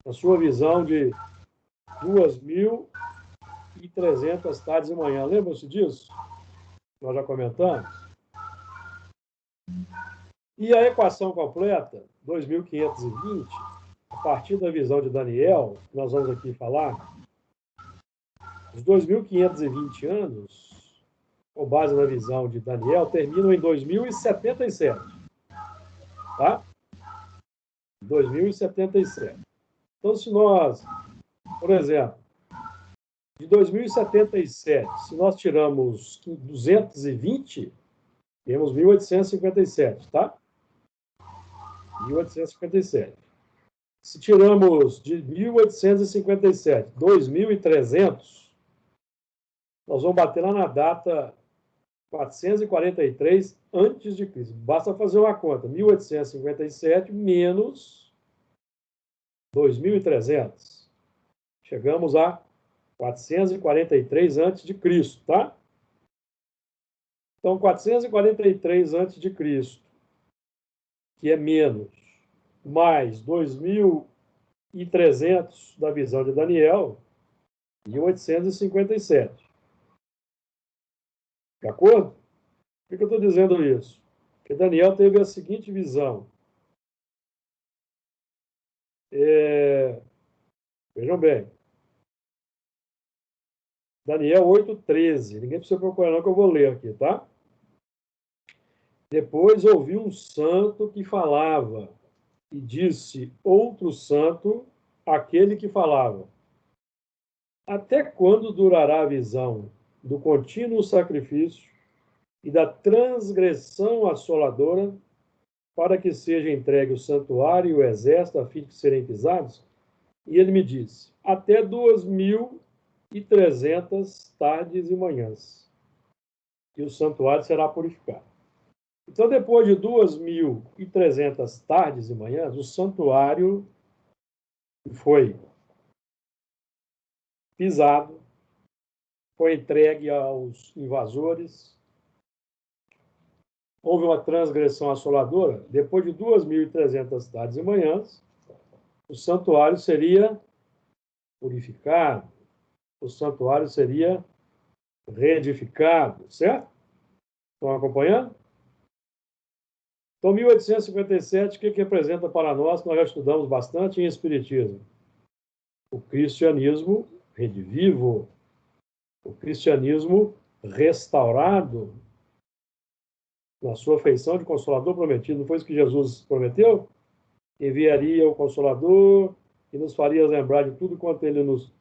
a sua visão de 2.300 tardes e manhã. Lembram-se disso? Nós já comentamos. E a equação completa, 2.520, a partir da visão de Daniel, que nós vamos aqui falar, os 2.520 anos, com base na visão de Daniel, terminam em 2077. Tá? 2077. Então, se nós, por exemplo, de 2077, se nós tiramos 220, temos 1857, tá? 1857. Se tiramos de 1857, 2.300, nós vamos bater lá na data 443 antes de Cristo. Basta fazer uma conta, 1857 menos 2.300. Chegamos a 443 antes de Cristo, tá? Então, 443 antes de Cristo, que é menos, mais 2.300 da visão de Daniel, 1857. De acordo? Por que eu estou dizendo isso? Porque Daniel teve a seguinte visão. Vejam bem. Daniel 8,13. Ninguém precisa procurar não, que eu vou ler aqui, tá? Depois ouvi um santo que falava, e disse outro santo, aquele que falava: até quando durará a visão do contínuo sacrifício e da transgressão assoladora, para que seja entregue o santuário e o exército, a fim de serem pisados? E ele me disse: até 2.300 tardes e manhãs, e o santuário será purificado. Então, depois de 2.300 tardes e manhãs, o santuário foi pisado, foi entregue aos invasores, houve uma transgressão assoladora. Depois de 2.300 tardes e manhãs, o santuário seria purificado, o santuário seria reedificado, certo? Estão acompanhando? Então, 1857, o que representa para nós, que nós já estudamos bastante em Espiritismo? O cristianismo redivivo, o cristianismo restaurado na sua feição de Consolador prometido. Não foi isso que Jesus prometeu? Enviaria o Consolador e nos faria lembrar de tudo quanto ele nos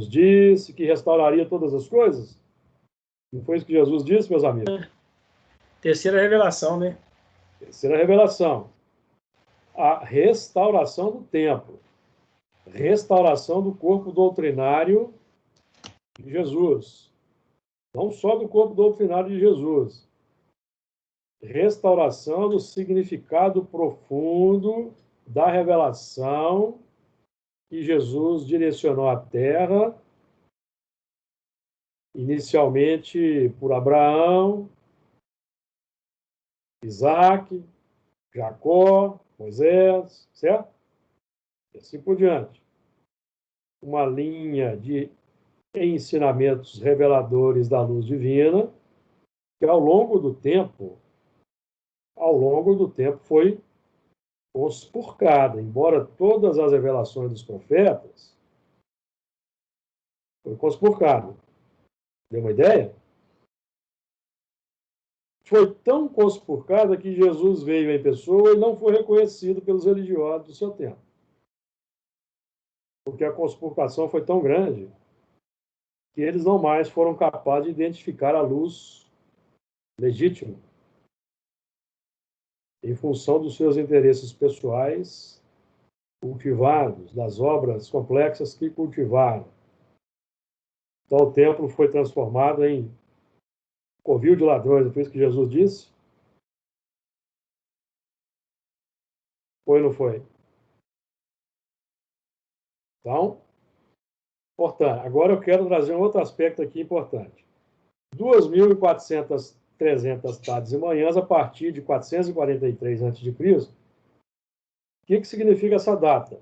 disse, que restauraria todas as coisas? Não foi isso que Jesus disse, meus amigos? Terceira revelação, né? Terceira revelação. A restauração do templo. Restauração do corpo doutrinário de Jesus. Não só do corpo doutrinário de Jesus. Restauração do significado profundo da revelação que Jesus direcionou à Terra, inicialmente por Abraão, Isaac, Jacó, Moisés, certo? E assim por diante. Uma linha de ensinamentos reveladores da luz divina que ao longo do tempo foi conspurcada, embora todas as revelações dos profetas foi conspurcada. Deu uma ideia? Foi tão conspurcada que Jesus veio em pessoa e não foi reconhecido pelos religiosos do seu tempo. Porque a conspurcação foi tão grande que eles não mais foram capazes de identificar a luz legítima, em função dos seus interesses pessoais cultivados, das obras complexas que cultivaram. Então, o templo foi transformado em covil de ladrões, foi isso que Jesus disse? Foi ou não foi? Então, importante. Agora eu quero trazer um outro aspecto aqui importante. 2.400, 300 tardes e manhãs, a partir de 443 a.C., o que significa essa data?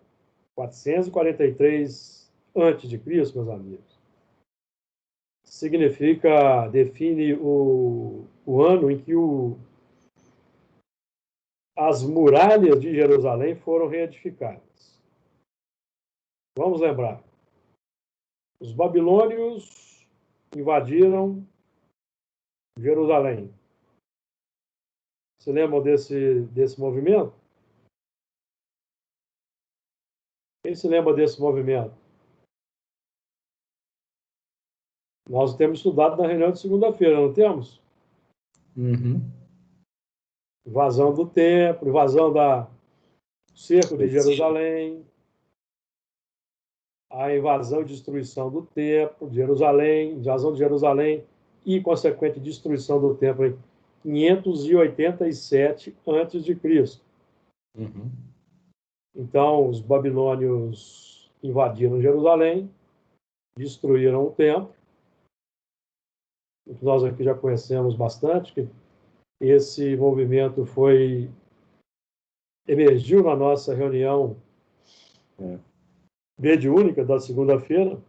443 a.C., meus amigos. Significa, define o ano em que as muralhas de Jerusalém foram reedificadas. Vamos lembrar. Os babilônios invadiram Jerusalém. Se lembram desse movimento? Quem se lembra desse movimento? Nós temos estudado na reunião de segunda-feira, não temos? Uhum. Invasão do templo, invasão do cerco de Jerusalém, a invasão e destruição do templo de Jerusalém, invasão de Jerusalém e consequente destruição do templo em 587 a.C. Uhum. Então, os babilônios invadiram Jerusalém, destruíram o templo. Nós aqui já conhecemos bastante, que esse movimento emergiu na nossa reunião mediúnica da segunda-feira.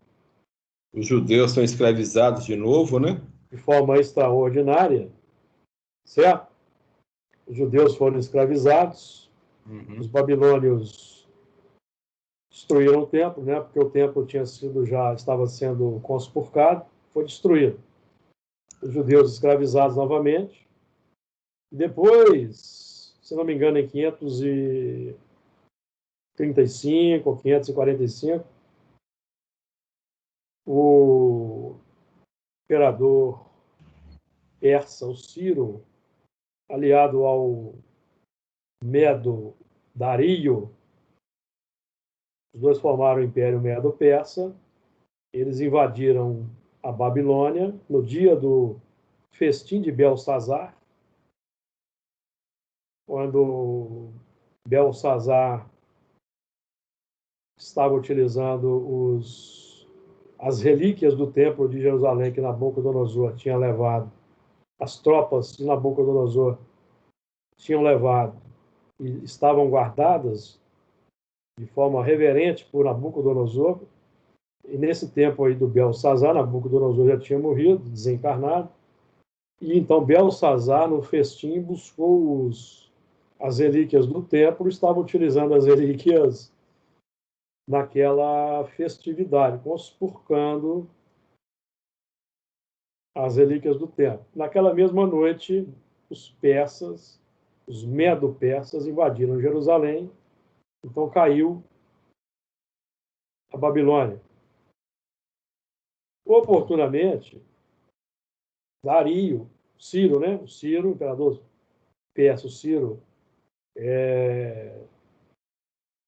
Os judeus são escravizados de novo, né? De forma extraordinária, certo? Os judeus foram escravizados, os babilônios destruíram o templo, né? Porque o templo estava sendo conspurcado, foi destruído. Os judeus escravizados novamente. Depois, se não me engano, em 535 ou 545, o imperador persa, o Ciro, aliado ao Medo Dario, os dois formaram o Império Medo-Persa. Eles invadiram a Babilônia no dia do festim de Belsazar. quando Belsazar estava utilizando as relíquias do templo de Jerusalém que Nabucodonosor tinha levado, as tropas de Nabucodonosor tinham levado e estavam guardadas de forma reverente por Nabucodonosor. E nesse tempo aí do Belsazar, Nabucodonosor já tinha morrido, desencarnado. E então Belsazar, no festim, buscou as relíquias do templo, estava utilizando as relíquias naquela festividade, conspurcando as relíquias do templo. Naquela mesma noite, os persas, os medo-persas, invadiram Jerusalém, então caiu a Babilônia. Oportunamente, Dario, Ciro, né? O Ciro, o imperador persa, o Ciro,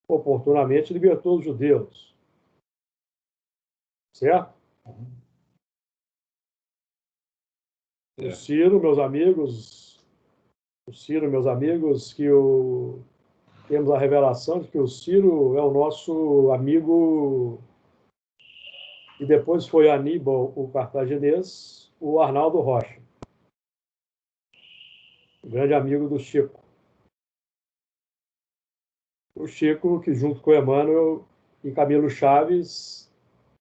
oportunamente libertou os judeus. Certo? O Ciro, meus amigos, que temos a revelação de que o Ciro é o nosso amigo, e depois foi Aníbal, o cartaginês, o Arnaldo Rocha, o grande amigo do Chico. O Chico, que junto com Emmanuel e Camilo Chaves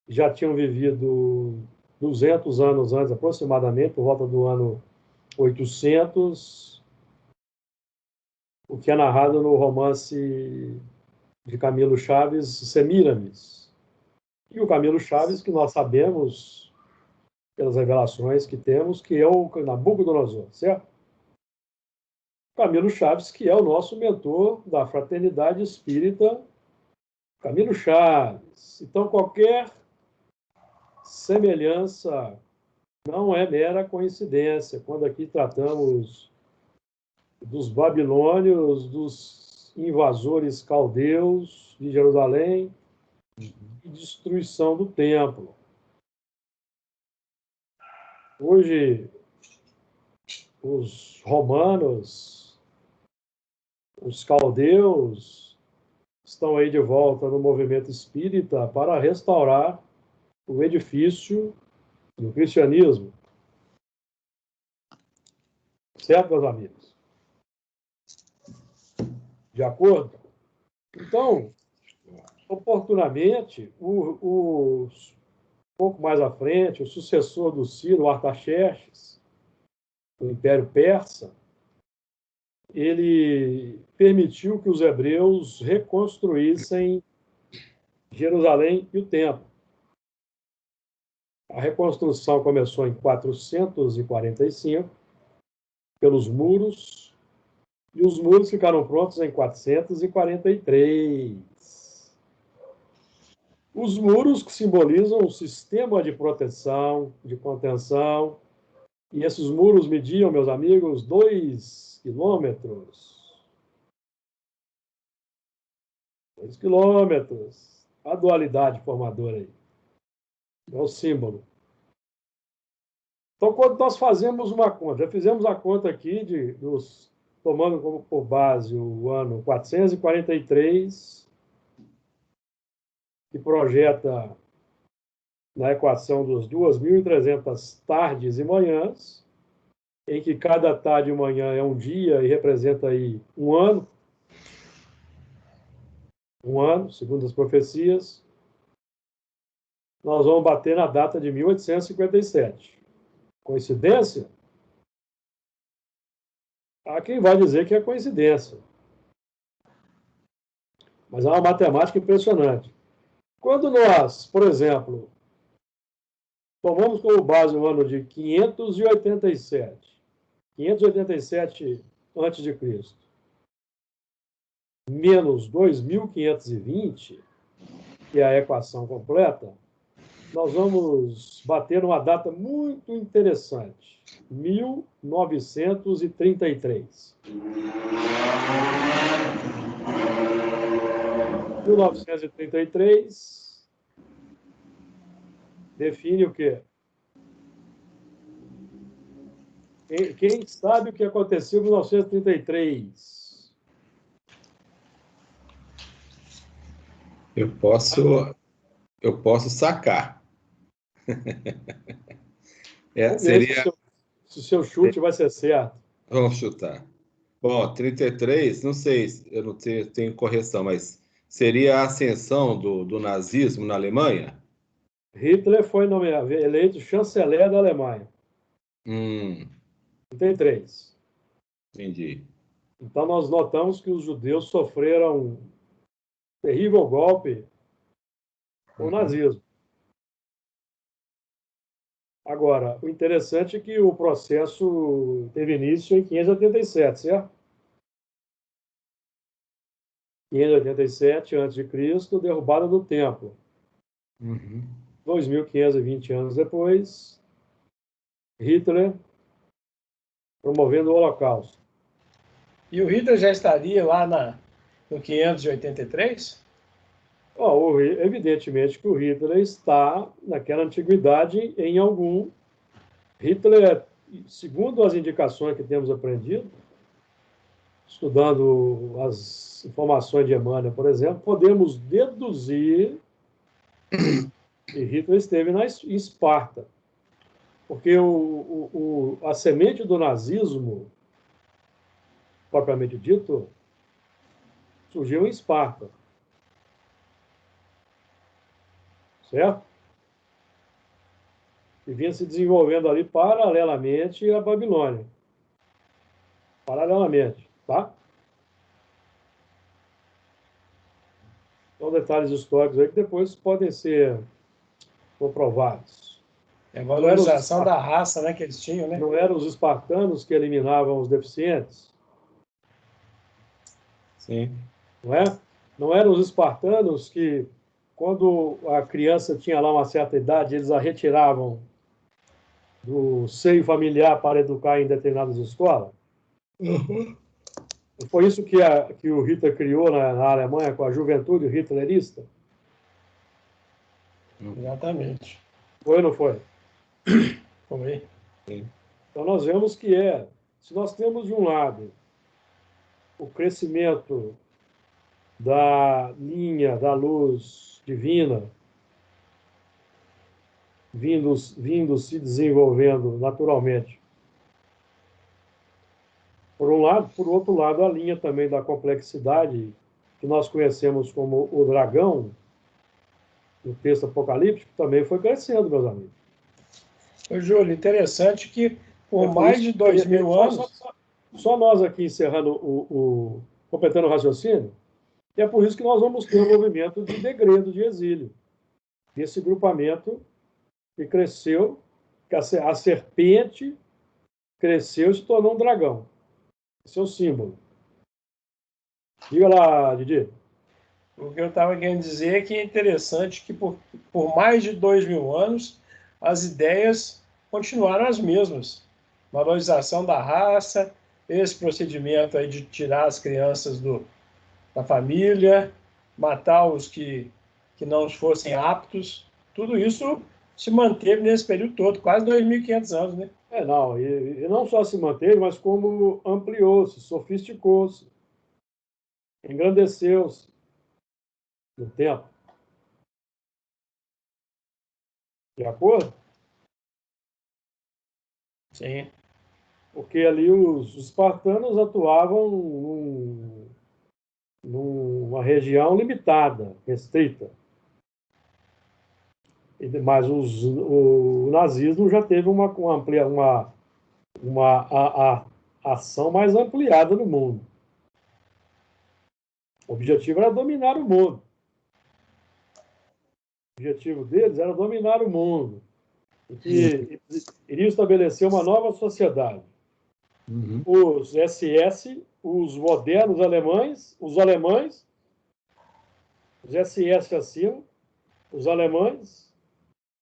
já tinham vivido 200 anos antes, aproximadamente, por volta do ano 800, o que é narrado no romance de Camilo Chaves, Semíramis. E o Camilo Chaves, que nós sabemos, pelas revelações que temos, que é o Nabucodonosor, certo? Camilo Chaves, que é o nosso mentor da fraternidade espírita, Camilo Chaves. Então, qualquer semelhança não é mera coincidência. Quando aqui tratamos dos babilônios, dos invasores caldeus de Jerusalém e destruição do templo. Hoje, os romanos, os caldeus, estão aí de volta no movimento espírita para restaurar o edifício do cristianismo. Certo, meus amigos? De acordo? Então, oportunamente, um pouco mais à frente, o sucessor do Ciro, Artaxerxes, do Império Persa, ele permitiu que os hebreus reconstruíssem Jerusalém e o templo. A reconstrução começou em 445, pelos muros, e os muros ficaram prontos em 443. Os muros que simbolizam o sistema de proteção, de contenção, e esses muros mediam, meus amigos, 2 quilômetros. 2 quilômetros. A dualidade formadora aí. É o símbolo. Então, quando nós fazemos uma conta, já fizemos a conta aqui, tomando como por base o ano 443, que projeta na equação dos 2.300 tardes e manhãs, em que cada tarde e manhã é um dia e representa aí um ano, segundo as profecias, nós vamos bater na data de 1857. Coincidência? Há quem vai dizer que é coincidência. Mas é uma matemática impressionante. Quando nós, por exemplo, tomamos como base o ano de 587 a.C., menos 2.520, que é a equação completa, nós vamos bater uma data muito interessante, 1933. 1933 define o quê? Quem sabe o que aconteceu em 1933? Eu posso sacar. Vamos ver Seria. se o seu chute vai ser certo. Vamos chutar. Bom, 33, não sei, eu não tenho correção, mas seria a ascensão do nazismo na Alemanha? Hitler foi eleito chanceler da Alemanha. Hum, 33. entendi. Então, nós notamos que os judeus sofreram um terrível golpe com o nazismo. Agora, o interessante é que o processo teve início em 587, certo? 587 a.C., derrubada do templo. 2.520 anos depois, Hitler promovendo o Holocausto. E o Hitler já estaria lá no 583? Evidentemente que o Hitler está naquela antiguidade em algum. Hitler, segundo as indicações que temos aprendido, estudando as informações de Emmanuel, por exemplo, podemos deduzir que Hitler esteve em Esparta. Porque a semente do nazismo, propriamente dito, surgiu em Esparta. Certo? E vinha se desenvolvendo ali paralelamente à Babilônia. Paralelamente, tá? São detalhes históricos aí que depois podem ser comprovados. É a valorização da raça, né, que eles tinham, né? Não eram os espartanos que eliminavam os deficientes? Sim. Não é? Não eram os espartanos que, quando a criança tinha lá uma certa idade, eles a retiravam do seio familiar para educar em determinadas escolas? Foi isso que o Hitler criou na Alemanha com a juventude hitlerista? Exatamente. Foi ou não foi? Foi. Então, nós vemos que se nós temos, de um lado, o crescimento da linha da luz divina, vindo se desenvolvendo naturalmente, por um lado, por outro lado, a linha também da complexidade, que nós conhecemos como o dragão, no texto apocalíptico, também foi crescendo, meus amigos. Ô, Júlio, interessante que por mais de 2.000 anos... Só nós aqui encerrando completando o raciocínio, e é por isso que nós vamos ter um movimento de degredo, de exílio, desse grupamento que cresceu, que a serpente cresceu e se tornou um dragão. Esse é o símbolo. Diga lá, Didi. O que eu estava querendo dizer é que é interessante que por mais de 2.000 anos as ideias continuaram as mesmas. Valorização da raça, esse procedimento aí de tirar as crianças da família, matar os que não fossem aptos, tudo isso se manteve nesse período todo, quase 2.500 anos, né? Não, e não só se manteve, mas como ampliou-se, sofisticou-se, engrandeceu-se no tempo. De acordo? Sim. Porque ali os espartanos atuavam numa região limitada, restrita. Mas o nazismo já teve uma ação mais ampliada no mundo. O objetivo era dominar o mundo. O objetivo deles era dominar o mundo. E iriam estabelecer uma nova sociedade. Os SS, os modernos alemães, os SS acima, os alemães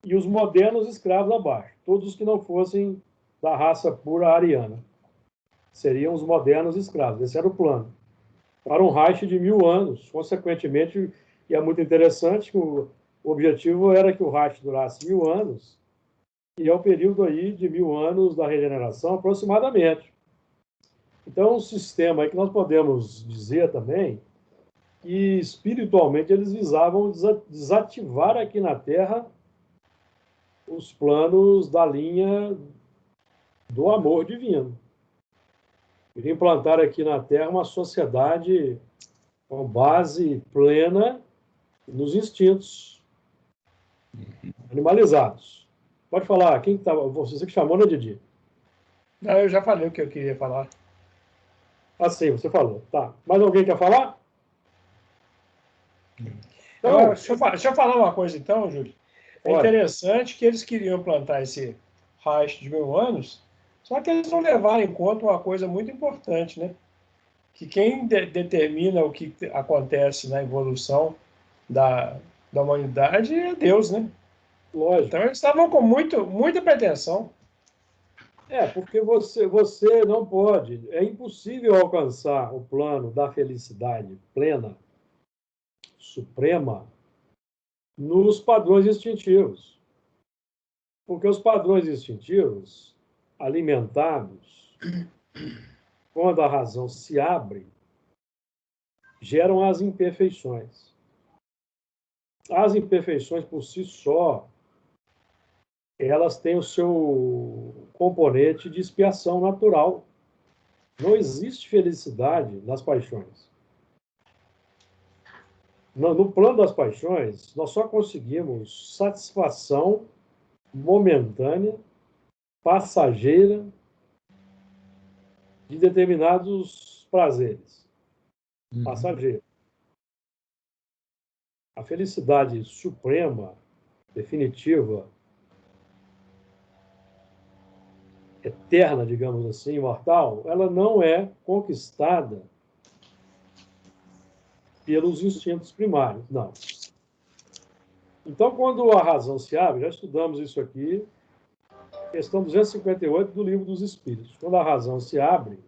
e os modernos escravos abaixo. Todos os que não fossem da raça pura ariana. Seriam os modernos escravos. Esse era o plano. Para um Reich de 1.000 anos. Consequentemente, e é muito interessante que o objetivo era que o Reich durasse 1.000 anos, e é o período aí de 1.000 anos da regeneração, aproximadamente. Então, um sistema aí que nós podemos dizer também que espiritualmente eles visavam desativar aqui na Terra os planos da linha do amor divino. Queria implantar aqui na Terra uma sociedade com base plena nos instintos animalizados. Pode falar, quem estava? Você que chamou, né, Didi? Não, eu já falei o que eu queria falar. Ah, sim, você falou. Tá. Mais alguém quer falar? Então, Deixa eu falar uma coisa então, Júlio. É interessante que eles queriam implantar esse Reich de 1000 anos, só que eles não levaram em conta uma coisa muito importante, né? Que quem determina o que acontece na evolução da humanidade é Deus, né? lógico. Então eles estavam com muita pretensão. Porque você não pode, é impossível alcançar o plano da felicidade plena, suprema, nos padrões instintivos. Porque os padrões instintivos, alimentados, quando a razão se abre, geram as imperfeições. As imperfeições por si só, elas têm o seu componente de expiação natural. Não existe felicidade nas paixões. No plano das paixões, nós só conseguimos satisfação momentânea, passageira, de determinados prazeres. Passageiro. A felicidade suprema, definitiva, eterna, digamos assim, imortal, ela não é conquistada pelos instintos primários, não. Então, quando a razão se abre, já estudamos isso aqui, questão 258 do Livro dos Espíritos. Quando a razão se abre,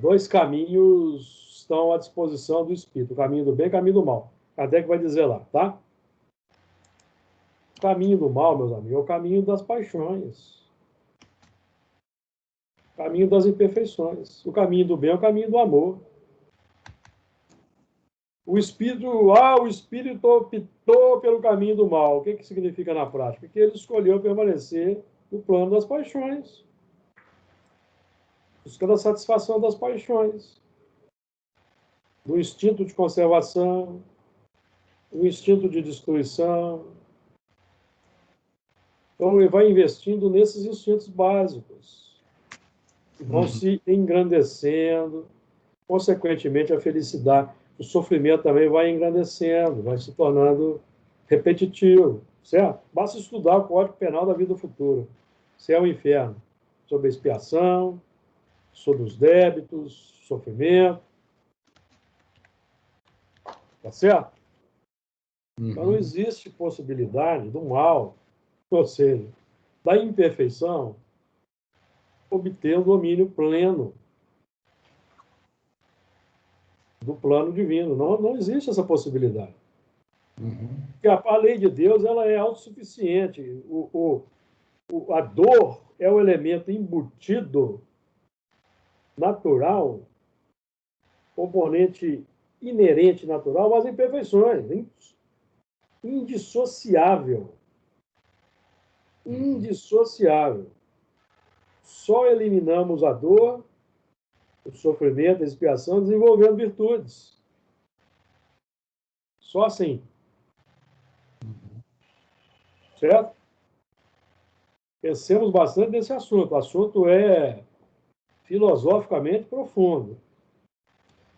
dois caminhos estão à disposição do espírito, o caminho do bem e o caminho do mal. Kardec vai dizer lá, tá? O caminho do mal, meus amigos, é o caminho das paixões. O caminho das imperfeições. O caminho do bem é o caminho do amor. O espírito optou pelo caminho do mal. O que significa na prática? Que ele escolheu permanecer no plano das paixões, buscando a satisfação das paixões, do instinto de conservação, do instinto de destruição. Então, ele vai investindo nesses instintos básicos, que vão se engrandecendo, consequentemente, a felicidade. O sofrimento também vai engrandecendo, vai se tornando repetitivo, certo? Basta estudar o Código Penal da Vida Futura, céu e inferno, sobre a expiação, sobre os débitos, sofrimento. Tá certo? Então, não existe possibilidade do mal, ou seja, da imperfeição, obter o domínio pleno do plano divino. Não existe essa possibilidade. Porque a lei de Deus, ela é autossuficiente. A dor é o elemento embutido, natural, componente inerente natural às imperfeições, indissociável. Indissociável. Só eliminamos a dor, o sofrimento, a expiação, desenvolvendo virtudes. Só assim. Certo? Pensemos bastante nesse assunto. O assunto é filosoficamente profundo.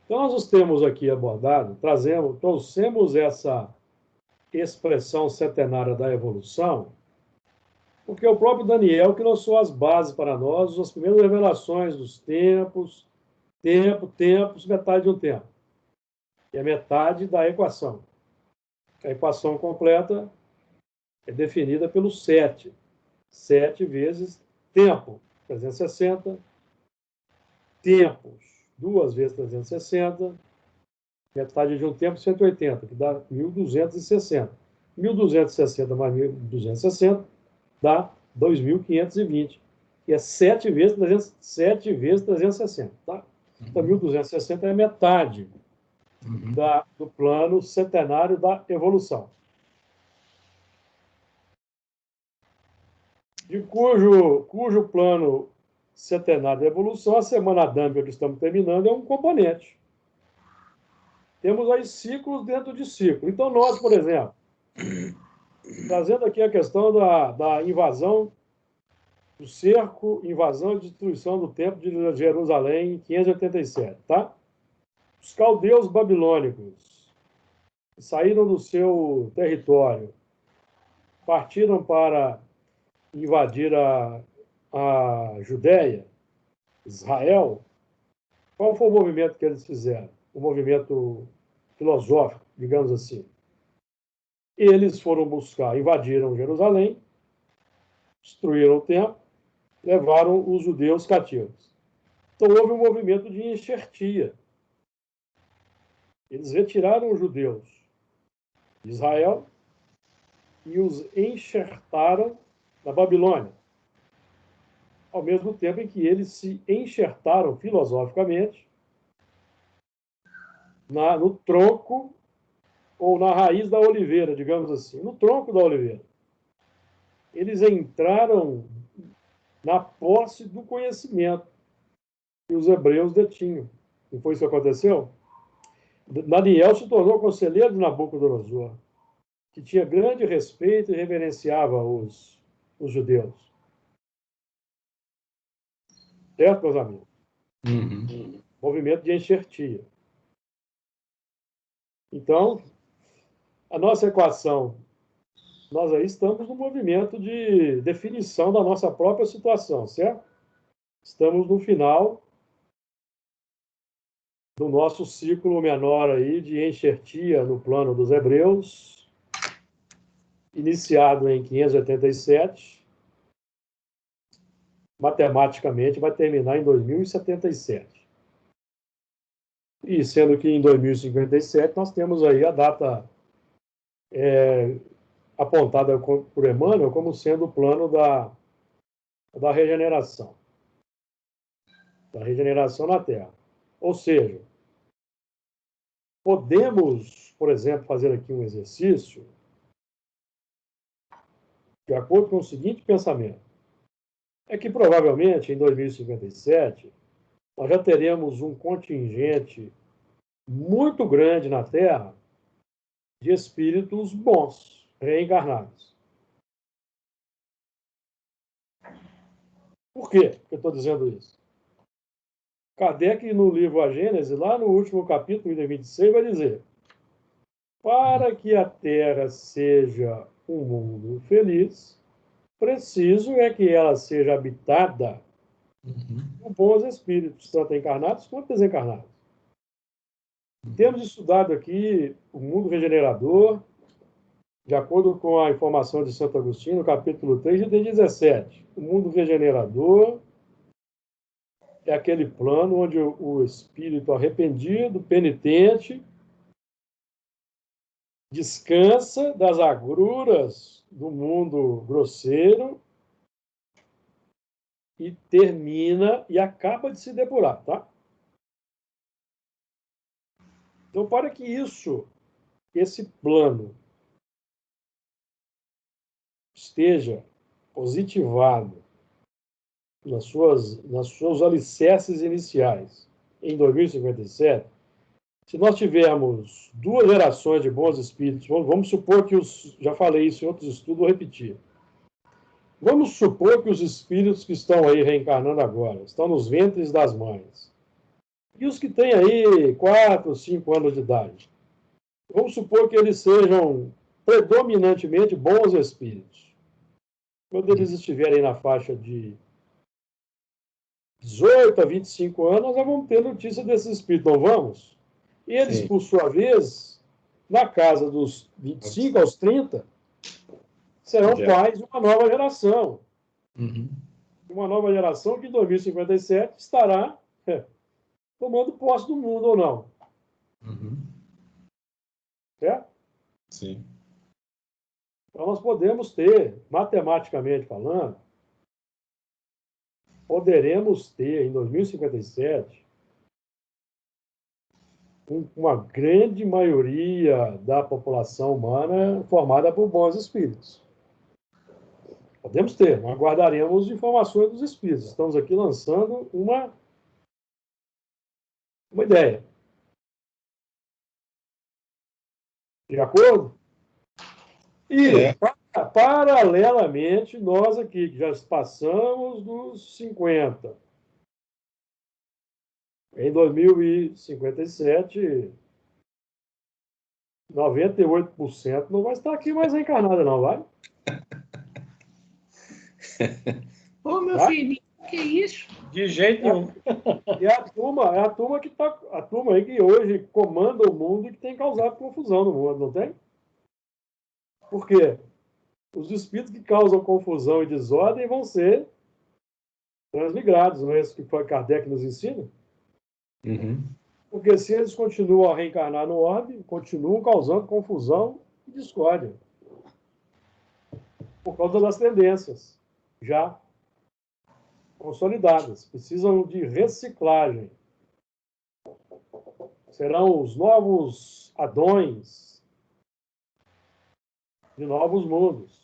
Então, nós os temos aqui abordado, trouxemos essa expressão centenária da evolução, porque o próprio Daniel que lançou as bases para nós, as primeiras revelações dos tempos, tempos, metade de um tempo. E a metade da equação. A equação completa é definida pelo 7. 7 vezes tempo, 360. Tempos, 2 vezes 360. Metade de um tempo, 180, que dá 1.260. 1.260 mais 1.260 dá 2.520, que é 7 vezes 360, tá? Então, 1.260 é metade do plano centenário da evolução, de cujo plano centenário da evolução, a semana adâmica que estamos terminando é um componente. Temos aí ciclos dentro de ciclo. Então, nós, por exemplo, trazendo aqui a questão da invasão, do cerco, invasão e destruição do Templo de Jerusalém em 587, tá? Os caldeus babilônicos saíram do seu território, partiram para invadir a Judéia, Israel. Qual foi o movimento que eles fizeram? O movimento filosófico, digamos assim. Eles foram buscar, invadiram Jerusalém, destruíram o templo, levaram os judeus cativos. Então houve um movimento de enxertia. Eles retiraram os judeus de Israel e os enxertaram na Babilônia, ao mesmo tempo em que eles se enxertaram filosoficamente no tronco ou na raiz da oliveira, digamos assim, no tronco da oliveira. Eles entraram na posse do conhecimento que os hebreus detinham. Não foi isso que aconteceu? Daniel se tornou conselheiro de Nabucodonosor, que tinha grande respeito e reverenciava os judeus. Certo, meus amigos? Movimento de enxertia. Então, a nossa equação, nós aí estamos no movimento de definição da nossa própria situação, certo? Estamos no final do nosso ciclo menor aí de enxertia no plano dos hebreus, iniciado em 587, matematicamente vai terminar em 2077. E sendo que em 2057 nós temos aí a data apontada por Emmanuel como sendo o plano da regeneração. Da regeneração na Terra. Ou seja, podemos, por exemplo, fazer aqui um exercício de acordo com o seguinte pensamento. É que provavelmente em 2057 nós já teremos um contingente muito grande na Terra de espíritos bons, reencarnados. Por quê que eu estou dizendo isso? Kardec, no livro A Gênese, lá no último capítulo, item 26, vai dizer: para que a Terra seja um mundo feliz, preciso é que ela seja habitada por bons espíritos, tanto encarnados quanto desencarnados. Temos estudado aqui o mundo regenerador, de acordo com a informação de Santo Agostinho, no capítulo 3, item 17. O mundo regenerador é aquele plano onde o espírito arrependido, penitente, descansa das agruras do mundo grosseiro e termina e acaba de se depurar, tá? Então, para que esse plano esteja positivado nas seus alicerces iniciais em 2057, se nós tivermos 2 gerações de bons espíritos, vamos supor que já falei isso em outros estudos, vou repetir. Vamos supor que os espíritos que estão aí reencarnando agora, estão nos ventres das mães, e os que têm aí 4, 5 anos de idade, vamos supor que eles sejam predominantemente bons espíritos. Quando eles estiverem na faixa de 18 a 25 anos, nós já vamos ter notícia desses espíritos, não vamos? E eles, sim, por sua vez, na casa dos 25 aos 30, serão pais de uma nova geração. Uma nova geração que em 2057 estará tomando posse do mundo ou não. Certo? Sim. Então nós podemos ter, matematicamente falando, poderemos ter em 2057 uma grande maioria da população humana formada por bons espíritos. Podemos ter, mas aguardaremos informações dos espíritos. Estamos aqui lançando uma ideia. De acordo? E, paralelamente, nós aqui, que já passamos dos 50, em 2057, 98% não vai estar aqui mais reencarnada, não, vai? Ô, meu filho, que isso? De jeito nenhum. É a turma que tá, a turma aí que hoje comanda o mundo e que tem causado confusão no mundo, não tem? Por quê? Os espíritos que causam confusão e desordem vão ser transmigrados, não é isso que Kardec nos ensina? Uhum. Porque se eles continuam a reencarnar no orbe, continuam causando confusão e discórdia. Por causa das tendências já consolidadas. Precisam de reciclagem. Serão os novos Adões de novos mundos.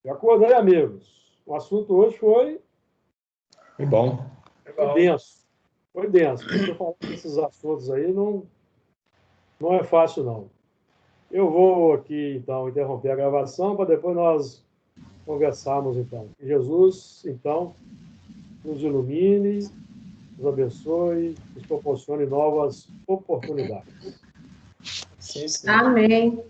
De acordo aí, amigos? O assunto hoje foi Bom. denso. Foi denso. Porque eu falar desses assuntos aí não é fácil, não. Eu vou aqui, então, interromper a gravação para depois nós conversarmos, então. Que Jesus, então, nos ilumine, nos abençoe, nos proporcione novas oportunidades. Sim, sim. Amém.